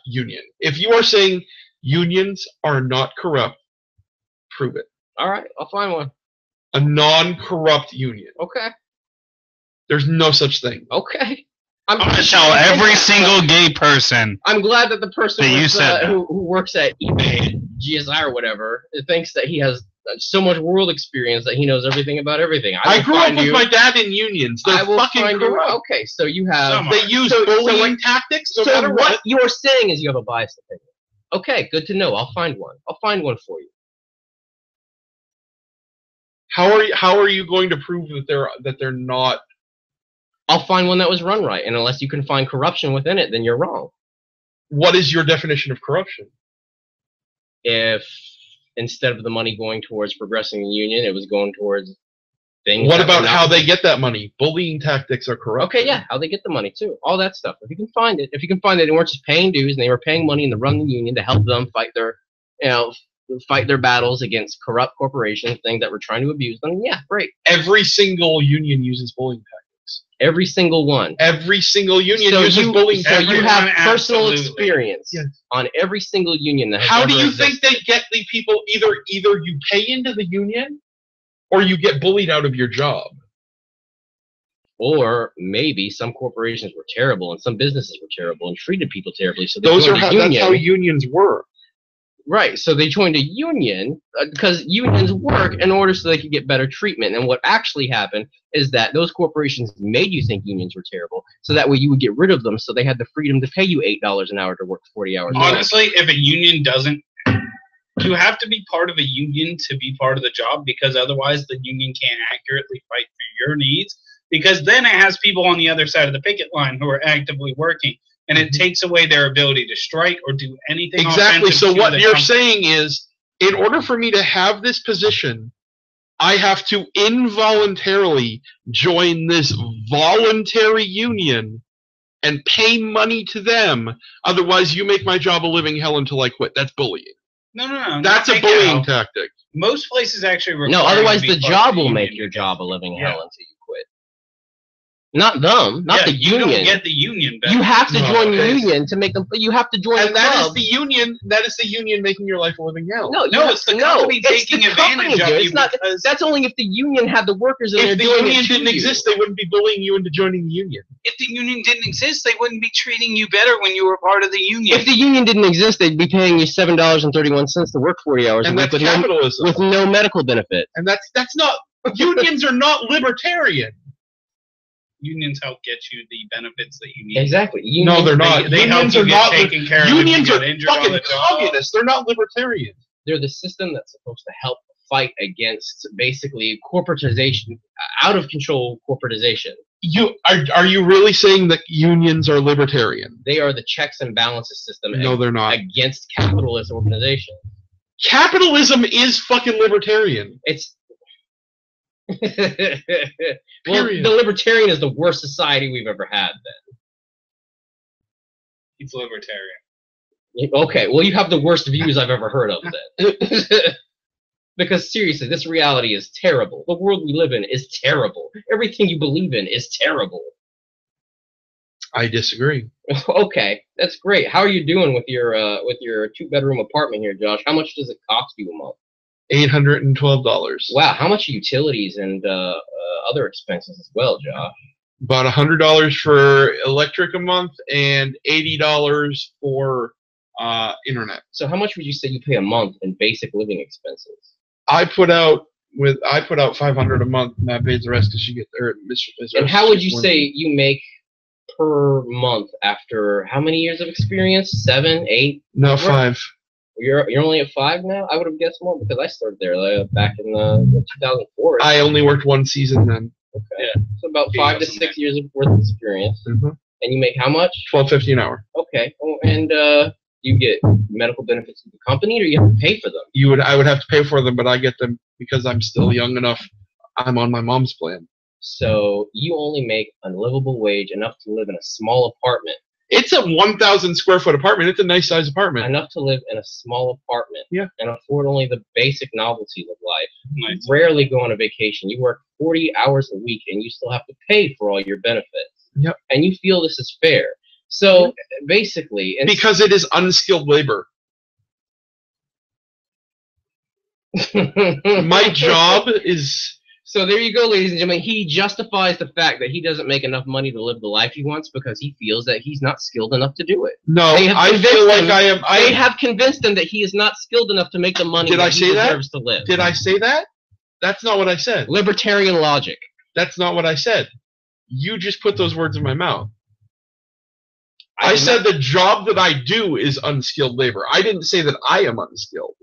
C: union. If you are saying unions are not corrupt, prove it.
B: All right, I'll find one.
C: A non-corrupt union.
B: Okay.
C: There's no such thing.
B: Okay.
A: I'm gonna tell every single gay person.
B: I'm glad that the person
A: That you
B: with,
A: said that.
B: who works at eBay, GSI or whatever, thinks that he has so much world experience that he knows everything about everything.
C: I grew up with my dad in unions. They're fucking corrupt.
B: Okay, so you have.
C: They use bullying tactics no
B: So
C: matter
B: what
C: what.
B: you're saying is you have a biased opinion. Okay, good to know. I'll find one. I'll find one for you.
C: How are you going to prove that they're not?
B: I'll find one that was run right, and unless you can find corruption within it, then you're wrong.
C: What is your definition of corruption?
B: If instead of the money going towards progressing the union, it was going towards things.
C: What
B: that
C: about
B: were
C: how
B: not-
C: they get that money? Bullying tactics are corrupt.
B: Okay, yeah, how they get the money too, all that stuff. If you can find it, they weren't just paying dues and they were paying money and to run the union to help them fight their battles against corrupt corporations, things that were trying to abuse them. Yeah, great.
C: Every single union uses bullying tactics.
B: Every single one.
C: Every single union
B: So
C: uses
B: you,
C: bullying
B: so
C: tactics.
B: you have
E: Everyone,
B: personal
E: absolutely.
B: experience
C: Yes.
B: on every single union that has
C: How do
B: ever
C: you
B: existed.
C: think they get the people? Either you pay into the union, or you get bullied out of your job.
B: Or maybe some corporations were terrible and some businesses were terrible and treated people terribly, so they
C: Those
B: joined
C: are
B: a union.
C: that's how unions work.
B: Right, so they joined a union because unions work in order so they could get better treatment. And what actually happened is that those corporations made you think unions were terrible, so that way you would get rid of them, so they had the freedom to pay you $8 an hour to work 40 hours a week.
E: Honestly, if a union doesn't, you have to be part of a union to be part of the job, because otherwise the union can't accurately fight for your needs, because then it has people on the other side of the picket line who are actively working, and it takes away their ability to strike or do anything
C: Exactly.
E: offensive
C: So
E: to
C: what
E: the
C: you're
E: company.
C: saying is, in order for me to have this position, I have to involuntarily join this voluntary union and pay money to them. Otherwise, you make my job a living hell until I quit. That's bullying.
E: No. not
C: That's a
E: make
C: bullying
E: out.
C: tactic.
E: Most places actually require
B: No,
E: you to
B: otherwise
E: be
B: the
E: part
B: job
E: of the
B: will make
E: union.
B: your job a living
E: Yeah.
B: hell until you quit. Not them, not the
E: You don't
B: union.
E: get the union
B: You have to
C: No,
B: join the
C: okay.
B: union to make them. You have to join
C: And
B: the
C: that is
B: club.
C: the union. That is the union making your life a living hell.
B: No,
E: No, it's the company
B: it's
E: taking
B: the company,
E: advantage of
B: dude.
E: you
B: It's not.
E: because-
B: That's only if the union had the workers in there
C: If the
B: doing
C: union
B: it to
C: didn't
B: you.
C: exist, they wouldn't be bullying you into joining the union.
E: If the union didn't exist, they wouldn't be treating you better when you were part of the union.
B: If the union didn't exist, they'd be paying you $7.31 to work 40 hours
C: And
B: a week
C: that's
B: with
C: capitalism.
B: with no medical benefit.
C: And that's not. Unions are not libertarian.
E: Unions help get you the benefits that you need.
B: Exactly.
C: No, they're not.
E: They help
C: Unions
E: you
C: are
E: get
C: not.
E: taken care of.
C: Unions
E: if you
C: are
E: get injured on
C: fucking
E: the job.
C: communists. They're not libertarian.
B: They're the system that's supposed to help fight against basically corporatization, out of control corporatization.
C: Are you really saying that unions are libertarian?
B: They are the checks and balances system
C: No, they're not.
B: against capitalist organizations.
C: Capitalism is fucking libertarian.
B: It's well,
C: Period.
B: the libertarian is the worst society we've ever had.
E: He's libertarian.
B: Then, okay, well, you have the worst views I've ever heard of. Then, because seriously, this reality is terrible. The world we live in is terrible. Everything you believe in is terrible.
C: I disagree.
B: Okay, that's great. How are you doing with your 2-bedroom apartment here, Josh? How much does it cost you a month?
C: $812.
B: Wow, how much are utilities and other expenses as well, Josh?
C: About $100 for electric a month and $80 for internet.
B: So how much would you say you pay a month in basic living expenses?
C: I put out $500 a month, and that pays the rest because she gets there.
B: And how would you say you make per month after how many years of experience? 7, 8?
C: No, 5.
B: You're only at 5 now? I would have guessed more because I started there back in 2004.
C: I only worked one season then.
B: Okay.
E: Yeah.
B: So about
E: Yeah,
B: 5 to
E: something
B: 6 years of worth of experience.
C: Mhm.
B: And you make how much?
C: $12.50 an hour.
B: Okay. Oh, and you get medical benefits of the company, or you have to pay for them?
C: I would have to pay for them, but I get them because I'm still young enough. I'm on my mom's plan.
B: So you only make a livable wage enough to live in a small apartment.
C: It's a 1,000 square foot apartment. It's a nice size apartment.
B: Enough to live in a small apartment.
C: Yeah.
B: And afford only the basic novelties of life.
E: Nice.
B: You rarely go on a vacation. You work 40 hours a week, and you still have to pay for all your benefits.
C: Yep.
B: And you feel this is fair. So basically,
C: because it is unskilled labor. My job is.
B: So there you go, ladies and gentlemen. He justifies the fact that he doesn't make enough money to live the life he wants because he feels that he's not skilled enough to do it.
C: No, I feel like I am.
B: They have convinced him that he is not skilled enough to make the money that he deserves to live.
C: Did I say that? That's not what I said.
B: Libertarian logic.
C: That's not what I said. You just put those words in my mouth. I said the job that I do is unskilled labor. I didn't say that I am unskilled.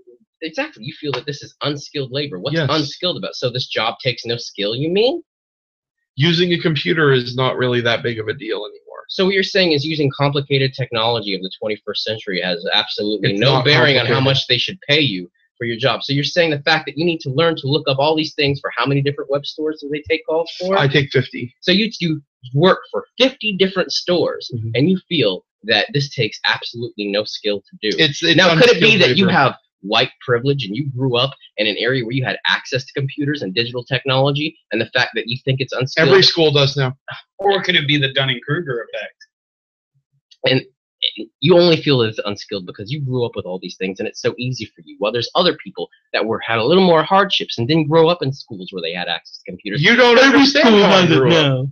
B: Exactly. You feel that this is unskilled labor. What's
C: Yes.
B: unskilled about? So this job takes no skill, you mean?
C: Using a computer is not really that big of a deal anymore.
B: So what you're saying is using complicated technology of the 21st century has absolutely
C: It's
B: no
C: not
B: bearing on how
C: complicated.
B: much they should pay you for your job. So you're saying the fact that you need to learn to look up all these things for how many different web stores do they take calls for?
C: I take 50.
B: So you work for 50 different stores,
C: Mhm.
B: and you feel that this takes absolutely no skill to do.
C: It's
B: Now, could it be
C: unskilled
B: that you
C: labor.
B: have white privilege and you grew up in an area where you had access to computers and digital technology, and the fact that you think it's unskilled?
C: Every school does now.
E: Or could it be the Dunning-Kruger effect?
B: And you only feel that it's unskilled because you grew up with all these things and it's so easy for you. While there's other people that had a little more hardships and didn't grow up in schools where they had access to computers.
C: You don't understand how I grew up.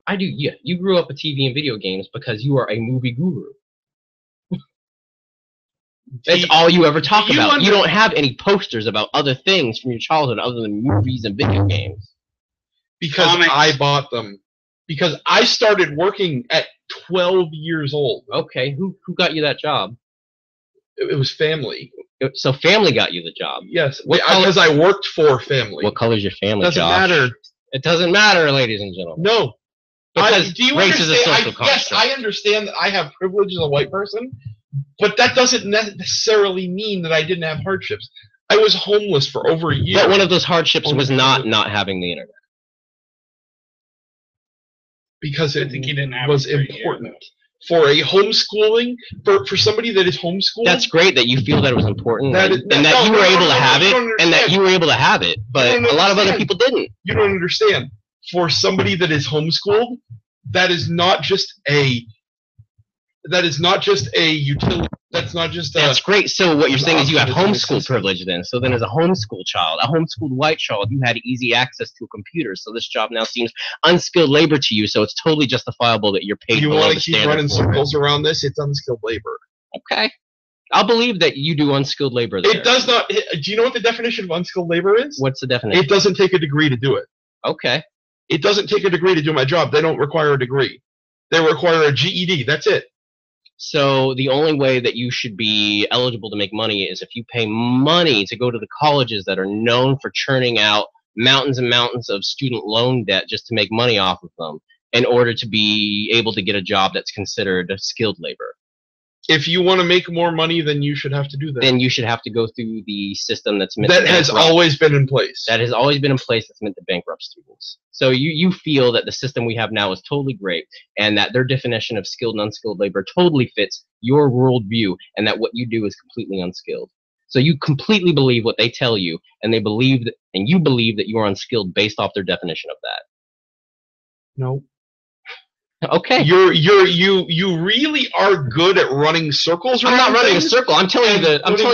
B: I do, yeah. You grew up with TV and video games because you are a movie guru. That's all you ever talk about. You don't have any posters about other things from your childhood other than movies and video games.
C: Because
E: Comics.
C: I bought them. Because I started working at 12 years old.
B: Okay, who got you that job?
C: It was family.
B: So family got you the job.
C: Yes,
B: What color-
C: because I worked for family.
B: What color's your family,
C: Doesn't
B: Josh?
C: matter.
B: It doesn't matter, ladies and gentlemen.
C: No.
B: Because
C: do you
B: race is a
C: understand?
B: social
C: Yes,
B: construct.
C: I understand that I have privilege as a white person, but that doesn't necessarily mean that I didn't have hardships. I was homeless for over a year.
B: But one of those hardships was not having the internet.
C: Because
E: I
C: it
E: think he didn't have
C: was
E: it for a year,
C: important. For a homeschooling, for somebody that is homeschooled.
B: That's great that you feel that it was important
C: That
B: and
C: is-
B: that
C: no,
B: you
C: no,
B: were
C: no,
B: able
C: no,
B: to
C: no,
B: have
C: you
B: it
C: don't
B: and that
C: understand.
B: you were able to have it, but
C: don't
B: a lot of other
C: understand.
B: people didn't.
C: You don't understand. For somebody that is homeschooled, that is not just a utility. That's not just a.
B: That's great. So what you're saying is you have
C: option, it's an
B: homeschool
C: assistance.
B: privilege then. So then as a homeschool child, a homeschooled white child, you had easy access to a computer. So this job now seems unskilled labor to you. So it's totally justifiable that you're paid
C: You
B: below
C: want
B: the
C: to keep
B: standard
C: running
B: for it.
C: circles around this? It's unskilled labor.
B: Okay. I'll believe that you do unskilled labor there.
C: It does not. Do you know what the definition of unskilled labor is?
B: What's the definition?
C: It doesn't take a degree to do it.
B: Okay.
C: It doesn't take a degree to do my job. They don't require a degree. They require a GED. That's it.
B: So the only way that you should be eligible to make money is if you pay money to go to the colleges that are known for churning out mountains and mountains of student loan debt just to make money off of them in order to be able to get a job that's considered skilled labor.
C: If you want to make more money, then you should have to do that.
B: Then you should have to go through the system that's meant
C: That
B: to
C: has
B: bankrupt.
C: always been in place.
B: That has always been in place that's meant to bankrupt students. So you feel that the system we have now is totally great and that their definition of skilled and unskilled labor totally fits your worldview and that what you do is completely unskilled. So you completely believe what they tell you and you believe that you are unskilled based off their definition of that.
C: No.
B: Okay.
C: You really are good at running circles around.
B: I'm not running a
C: things.
B: circle. I'm telling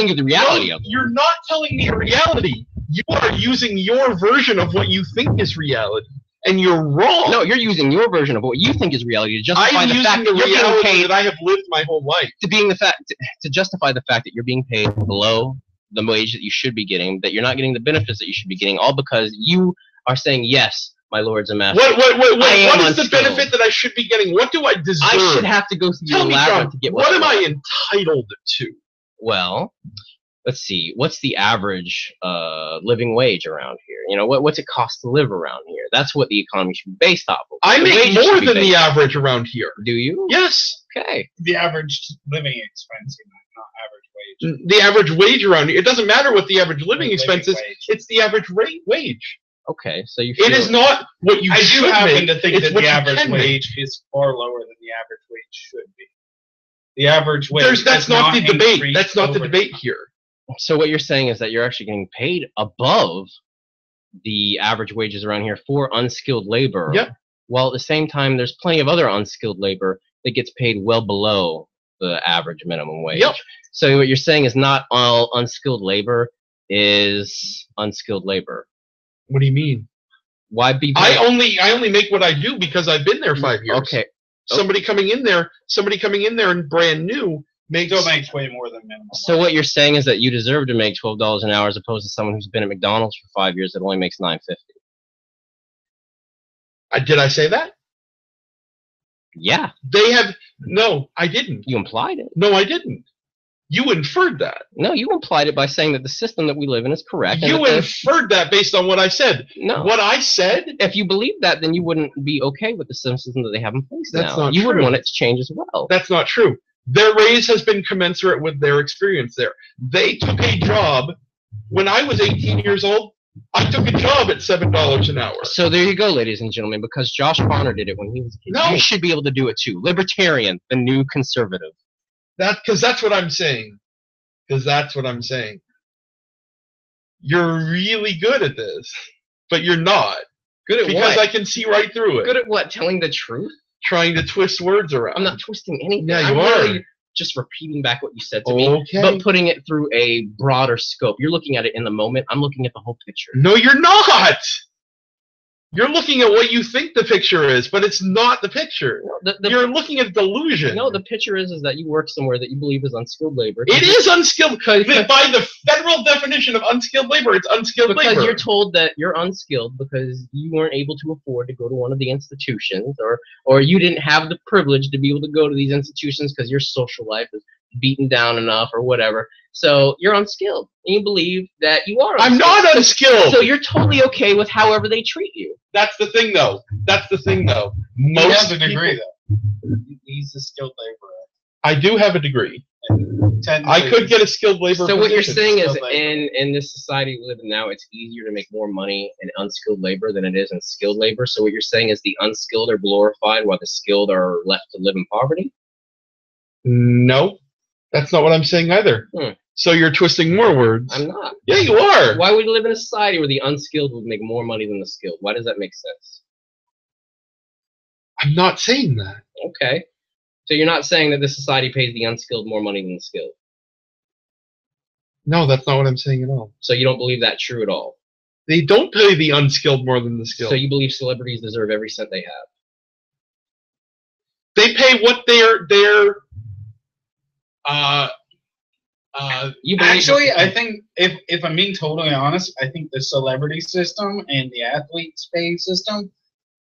B: you the reality
C: No,
B: of it.
C: You're not telling me reality. You are using your version of what you think is reality, and you're wrong.
B: No, you're using your version of what you think is reality to justify
C: I'm
B: the
C: using
B: fact
C: the
B: that you're being
C: reality
B: paid
C: that I have lived my whole life.
B: to justify the fact that you're being paid below the wage that you should be getting, that you're not getting the benefits that you should be getting, all because you are saying, yes, my lords and masters.
C: What is the benefit that I should be getting? What do I deserve?
B: I should have to go through
C: Tell
B: your
C: me,
B: labyrinth
C: John,
B: to get
C: what am
B: I
C: I
B: want.
C: entitled to?
B: Well, let's see, what's the average living wage around here? You know, what's it cost to live around here? That's what the economy should be based off of.
C: I
B: The
C: make
B: wages
C: more
B: should be
C: than
B: based
C: the
B: off.
C: average around here.
B: Do you?
C: Yes.
B: Okay.
E: The average living expense, not average wage.
C: The average wage around here. It doesn't matter what the average living
E: Living
C: expense is.
E: wage.
C: It's the average wage.
B: Okay. So you feel
C: It is not what you
E: I
C: should
E: do happen
C: make.
E: to think
C: It's
E: that
C: what
E: the
C: you
E: average
C: can make.
E: wage is far lower than the average wage should be. The average wage.
C: That's
E: has
C: not the debate.
E: increased
C: That's not the
E: over
C: debate
E: time.
C: here.
B: So what you're saying is that you're actually getting paid above the average wages around here for unskilled labor.
C: Yep.
B: While at the same time, there's plenty of other unskilled labor that gets paid well below the average minimum wage.
C: Yep.
B: So what you're saying is not all unskilled labor is unskilled labor.
C: What do you mean?
B: Why be?
C: I only make what I do because I've been there 5 years.
B: Okay.
C: Somebody coming in there and brand new makes.
E: Still makes way more than minimum.
B: So what you're saying is that you deserve to make $12 an hour as opposed to someone who's been at McDonald's for 5 years that only makes $9.50.
C: Did I say that?
B: Yeah,
C: They have. No, I didn't.
B: you implied it.
C: No, I didn't. You inferred that.
B: No, you implied it by saying that the system that we live in is correct. and
C: You
B: that the-
C: inferred that based on what I said.
B: No.
C: What I said.
B: If you believe that, then you wouldn't be okay with the system that they have in place
C: That's
B: now.
C: not
B: You would
C: true.
B: want it to change as well.
C: That's not true. Their raise has been commensurate with their experience there. They took a job when I was 18 years old. I took a job at $7 an hour.
B: So there you go, ladies and gentlemen. Because Josh Bonner did it when he was a kid,
C: No.
B: you should be able to do it too. Libertarian, the new conservative.
C: That's what I'm saying. Because that's what I'm saying. You're really good at this, but you're not.
B: Good at
C: Because
B: what?
C: I can see right through it.
B: Good at what? Telling the truth?
C: Trying to twist words around.
B: I'm not twisting anything.
C: Yeah,
B: I'm
C: you are.
B: really just repeating back what you said to me,
C: Okay.
B: but putting it through a broader scope. You're looking at it in the moment. I'm looking at the whole picture.
C: No, you're not. You're looking at what you think the picture is, but it's not the picture. You're looking at delusion.
B: No, the picture is that you work somewhere that you believe is unskilled labor.
C: It is unskilled. By the federal definition of unskilled labor, it's unskilled
B: Because
C: labor.
B: you're told that you're unskilled because you weren't able to afford to go to one of the institutions, or you didn't have the privilege to be able to go to these institutions because your social life is beaten down enough or whatever. So you're unskilled, and you believe that you are unskilled.
C: I'm not unskilled.
B: So you're totally okay with however they treat you.
C: That's the thing, though.
E: He
C: Most
E: has a degree,
C: people-
E: though. He's a skilled laborer.
C: I do have a degree. I
E: Technically,
C: could get a skilled labor.
B: So what you're
C: position.
B: saying is,
E: skilled labor.
B: in this society we live in now, it's easier to make more money in unskilled labor than it is in skilled labor. So what you're saying is the unskilled are glorified while the skilled are left to live in poverty?
C: No, that's not what I'm saying either. So you're twisting more words.
B: I'm not.
C: Yeah, you are.
B: Why would we live in a society where the unskilled would make more money than the skilled? Why does that make sense?
C: I'm not saying that.
B: Okay. So you're not saying that this society pays the unskilled more money than the skilled.
C: No, that's not what I'm saying at all.
B: So you don't believe that true at all.
C: They don't pay the unskilled more than the skilled.
B: So you believe celebrities deserve every cent they have.
C: They pay what their
B: You believe
E: Actually, I think if I'm being totally honest, I think the celebrity system and the athletes pay system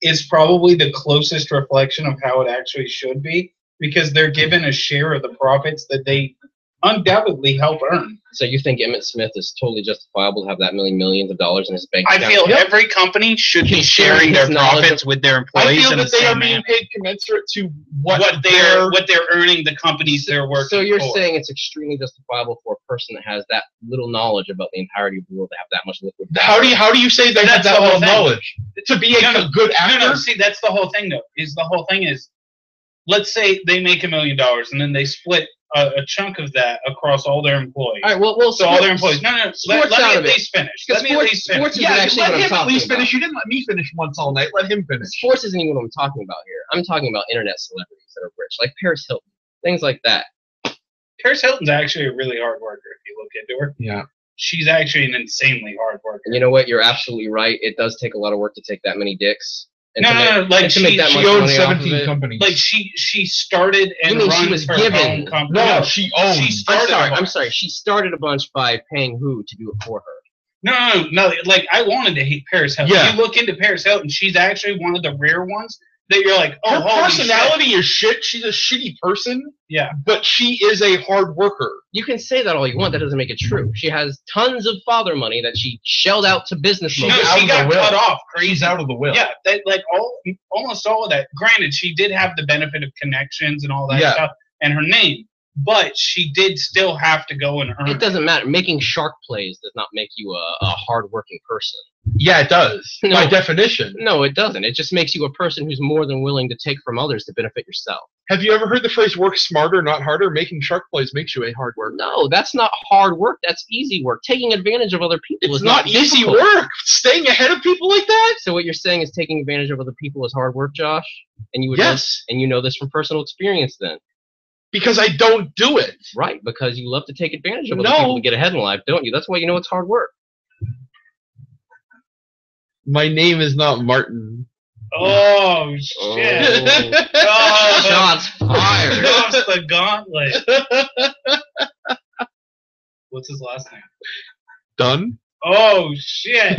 E: is probably the closest reflection of how it actually should be, because they're given a share of the profits that they undoubtedly help earn.
B: So you think Emmett Smith is totally justifiable to have that millions of dollars in his bank
E: I
B: account?
E: feel
C: Yep.
E: every company should be
B: He's
E: sharing
B: sharing
E: their
B: his knowledge
E: profits with their
C: I
E: employees
C: feel
E: in the
C: that they are
E: same
C: being
E: manner.
C: paid commensurate to what
E: What they're earning the companies they're working
B: So you're
E: for.
B: saying it's extremely justifiable for a person that has that little knowledge about the entirety of the world to have that much liquid value.
C: How do you say they have
E: That's
C: that
E: the whole
C: little
E: thing.
C: knowledge to be a good actor?
E: No, see, that's the whole thing, though. The whole thing is, let's say they make $1 million and then they split a chunk of that across all their employees.
B: All right, well,
E: So all their employees. No. Let
B: sports
E: me
B: out
E: at
B: of it.
E: least finish.
B: Because
E: Let me at least finish.
B: sports is actually
C: let
B: what I'm
C: him at
B: talking
C: least
B: about.
C: finish. You didn't let me finish once all night. Let him finish.
B: Sports isn't even what I'm talking about here. I'm talking about internet celebrities that are rich, like Paris Hilton, things like that.
E: Paris Hilton's actually a really hard worker if you look into her.
C: Yeah.
E: She's actually an insanely hard worker.
B: And you know what? You're absolutely right. It does take a lot of work to take that many dicks. And
E: No,
B: to
E: no,
B: make,
E: no, like
B: and to make that
C: She
B: much
C: owns
B: money off of
C: 17
B: it.
C: companies.
E: Like she started and
B: You mean she
E: runs
B: was
E: her
B: given?
E: own company.
C: No, she owns.
E: She started a
B: I'm
E: bunch.
B: sorry. She started a bunch by paying who to do it for her?
E: No. Like, I wanted to hate Paris Hilton.
C: Yeah.
E: You look into Paris Hilton, she's actually one of the rare ones that you're like, oh,
C: Her
E: holy
C: personality is shit. She's a shitty person,
E: shit. Yeah.
C: but she is a hard worker.
B: You can say that all you want. That doesn't make it true. She has tons of father money that she shelled out to business.
E: No,
B: moguls.
E: she got cut off.
C: She's out of the will.
E: Yeah, almost all of that. Granted, she did have the benefit of connections and all that stuff, and her name, but she did still have to go and earn.
B: It doesn't matter. Making shark plays does not make you a hard-working person.
C: Yeah, it does.
B: No.
C: By definition.
B: No, it doesn't. It just makes you a person who's more than willing to take from others to benefit yourself.
C: Have you ever heard the phrase "work smarter, not harder"? Making shark plays makes you a hard worker.
B: No, that's not hard work. That's easy work. Taking advantage of other people
C: It's
B: is
C: not easy
B: difficult.
C: work. Staying ahead of people like that.
B: So what you're saying is taking advantage of other people is hard work, Josh? And you would
C: Yes.
B: and you know this from personal experience then.
C: Because I don't do it.
B: Right, because you love to take advantage of other
C: No.
B: people to get ahead in life, don't you? That's why you know it's hard work.
C: My name is not Martin.
E: Oh shit!
B: Oh.
E: Oh,
B: Shots fired.
E: drops the gauntlet. What's his last name?
C: Done.
E: Oh shit!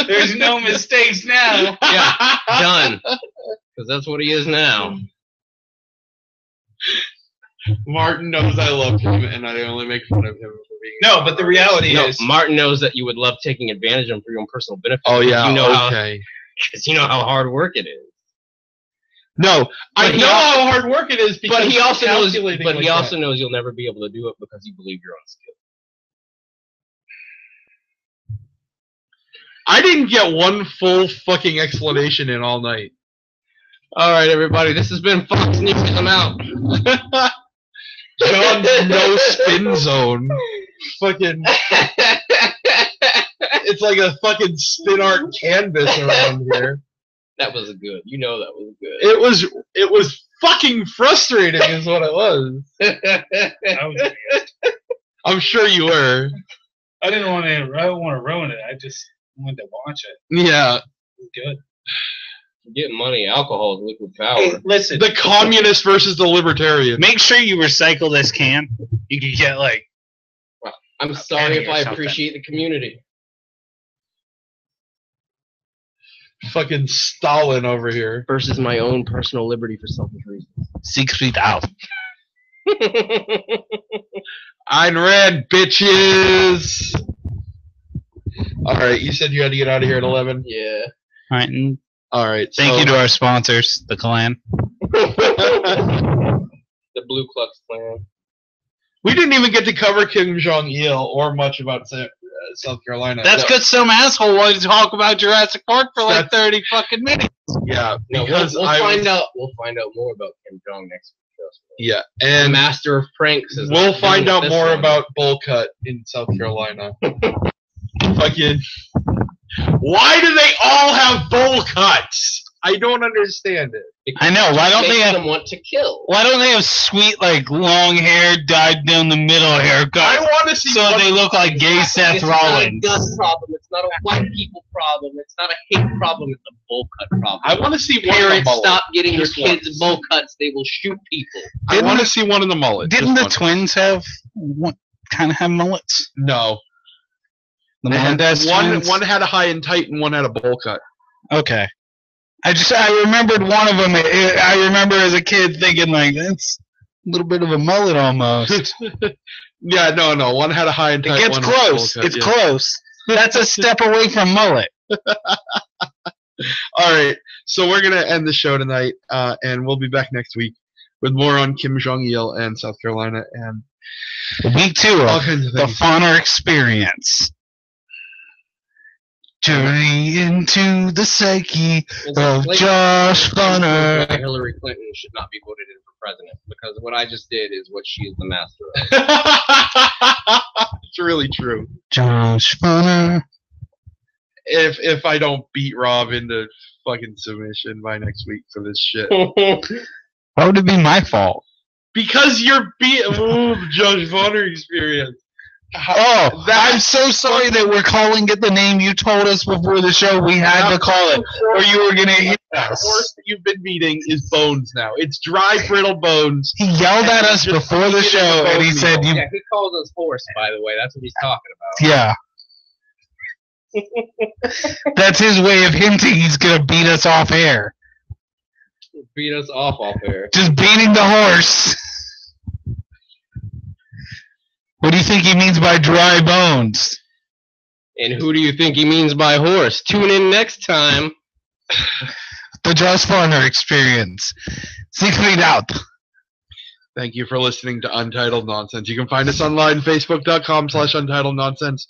E: There's no mistakes now.
B: Yeah, done. Because that's what he is now.
C: Martin knows I love him, and I only make fun of him for being.
E: No, but the reality
B: No,
E: is,
B: Martin knows that you would love taking advantage of him for your own personal benefit.
C: Oh yeah.
B: You know
C: okay.
B: Because you know how hard work it is.
C: No, I
B: But he
C: know
B: al-
C: how hard work it is because
B: But he also knows.
C: calculating
B: But
C: like
B: he also
C: that.
B: knows you'll never be able to do it because you believe your own skill.
C: I didn't get one full fucking explanation in all night.
B: All right, everybody. This has been Fox News. I'm out.
C: John's no spin zone. Fucking. It's like a fucking spin art canvas around here.
B: That was good. You know that was good.
C: It was fucking frustrating, is what it was.
E: I was-
C: I'm sure you were.
E: I didn't want to ruin it. I just wanted to watch it.
C: Yeah.
E: It was good.
B: Get money. Alcohol is liquid power.
E: Hey, listen.
C: The communist versus the libertarian.
E: Make sure you recycle this can. You can get like.
B: I'm sorry if
E: or
B: I
E: something.
B: appreciate the community.
C: Fucking Stalin over here.
B: Versus my own personal liberty for selfish reasons.
E: 6 feet out.
C: Ayn Rand, bitches. Alright, you said you had to get out of here at 11?
B: Yeah.
E: All right. And
C: Alright,
E: thank you to our sponsors, the Klan.
B: The Blue Klux Klan.
C: We didn't even get to cover Kim Jong-Il or much about South Carolina.
E: That's
C: No.
E: because some asshole wanted to talk about Jurassic Park for like
C: That's-
E: 30 fucking minutes.
C: Yeah,
B: No,
C: because
B: we'll
C: I
B: find
C: was-
B: out. We'll find out more about Kim Jong next week. Trust me.
C: Yeah,
B: The
C: and
B: master of pranks is.
C: we'll
B: not
C: find
B: doing
C: out
B: this
C: more
B: one.
C: about bowl cut in South Carolina. Fucking. Why do they all have bowl cuts? I don't understand it.
B: Because
E: I know, why
B: it
E: don't
B: makes
E: they have-
B: them want to kill?
E: Why don't they have sweet, like, long hair, dyed down the middle
C: I
E: haircut
C: want to see.
E: so
C: what-
E: they look like gay Seth
B: It's not a
E: Rollins?
B: Gus problem. It's not a white people problem. It's not a hate problem. It's a bowl cut problem.
C: I want to see one in the
B: Parents,
C: mullet.
B: stop getting your
C: Just
B: kids
C: once.
B: bowl cuts. They will shoot people.
C: I want to see one in the mullet.
E: Didn't the
C: just
E: twins have kind of have mullets?
C: one. No.
E: The
C: They had-
E: Melendez twins?
C: one had a high and tight, and one had a bowl cut.
E: Okay. I remembered one of them. I remember as a kid thinking like that's a little bit of a mullet almost.
C: Yeah, no. One had a high and
E: It
C: tight.
E: gets
C: one had a bowl
E: close.
C: cut,
E: It's
C: yeah.
E: close. That's a step away from mullet.
C: All right, so we're gonna end the show tonight, and we'll be back next week with more on Kim Jong-Il and South Carolina and
E: Week 2
C: all
E: of
C: kinds of
E: the
C: things.
E: Funner Experience. Journey into the psyche of Josh Funner.
B: Hillary Clinton should not be voted in for president because what I just did is what she is the master of.
C: It's really true.
E: Josh Funner.
C: If I don't beat Rob into fucking submission by next week for this shit,
E: Why would it be my fault?
C: because you're Josh Bonner experience.
E: Oh, I'm so sorry that we're calling it the name you told us before the show we had to call it, or you were going to hit
C: That
E: us.
C: horse that you've been beating is bones now. It's dry, brittle bones.
E: He yelled at us
C: Just
E: before the
C: eat it
E: show,
C: with
E: and he
C: bone
E: said,
C: meal.
E: "You,
B: Yeah, he calls us horse, by the way. That's what he's talking about.
E: yeah." That's his way of hinting he's going to beat us off air.
B: Beat us off air.
A: Just beating the horse. What do you think he means by dry bones?
B: And who do you think he means by horse? Tune in next time.
A: The Josh Farner Experience. Figure it out.
C: Thank you for listening to Untitled Nonsense. You can find us online, facebook.com/Untitled Nonsense,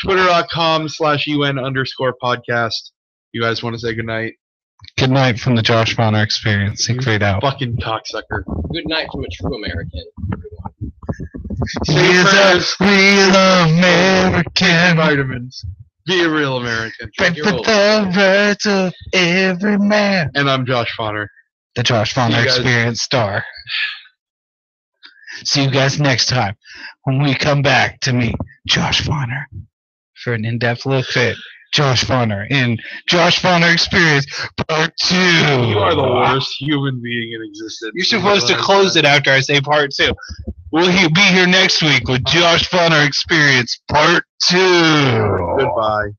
C: twitter.com/UN_podcast. You guys want to say goodnight?
A: Good night from the Josh Farner Experience. Figure it out.
C: Fucking cocksucker.
B: Good night from a true American.
A: He's a real American.
C: Vitamins. Be a real American.
A: Fight for the rights of every man.
C: And I'm Josh Farner.
A: The Josh Farner Experience star. See you guys next time when we come back to meet Josh Farner for an in-depth look at Josh Farner in Josh Farner Experience Part 2.
C: You are the worst human being in existence.
A: You're supposed to close it after I say Part 2. We'll be here next week with Josh Farner Experience Part 2.
C: Goodbye.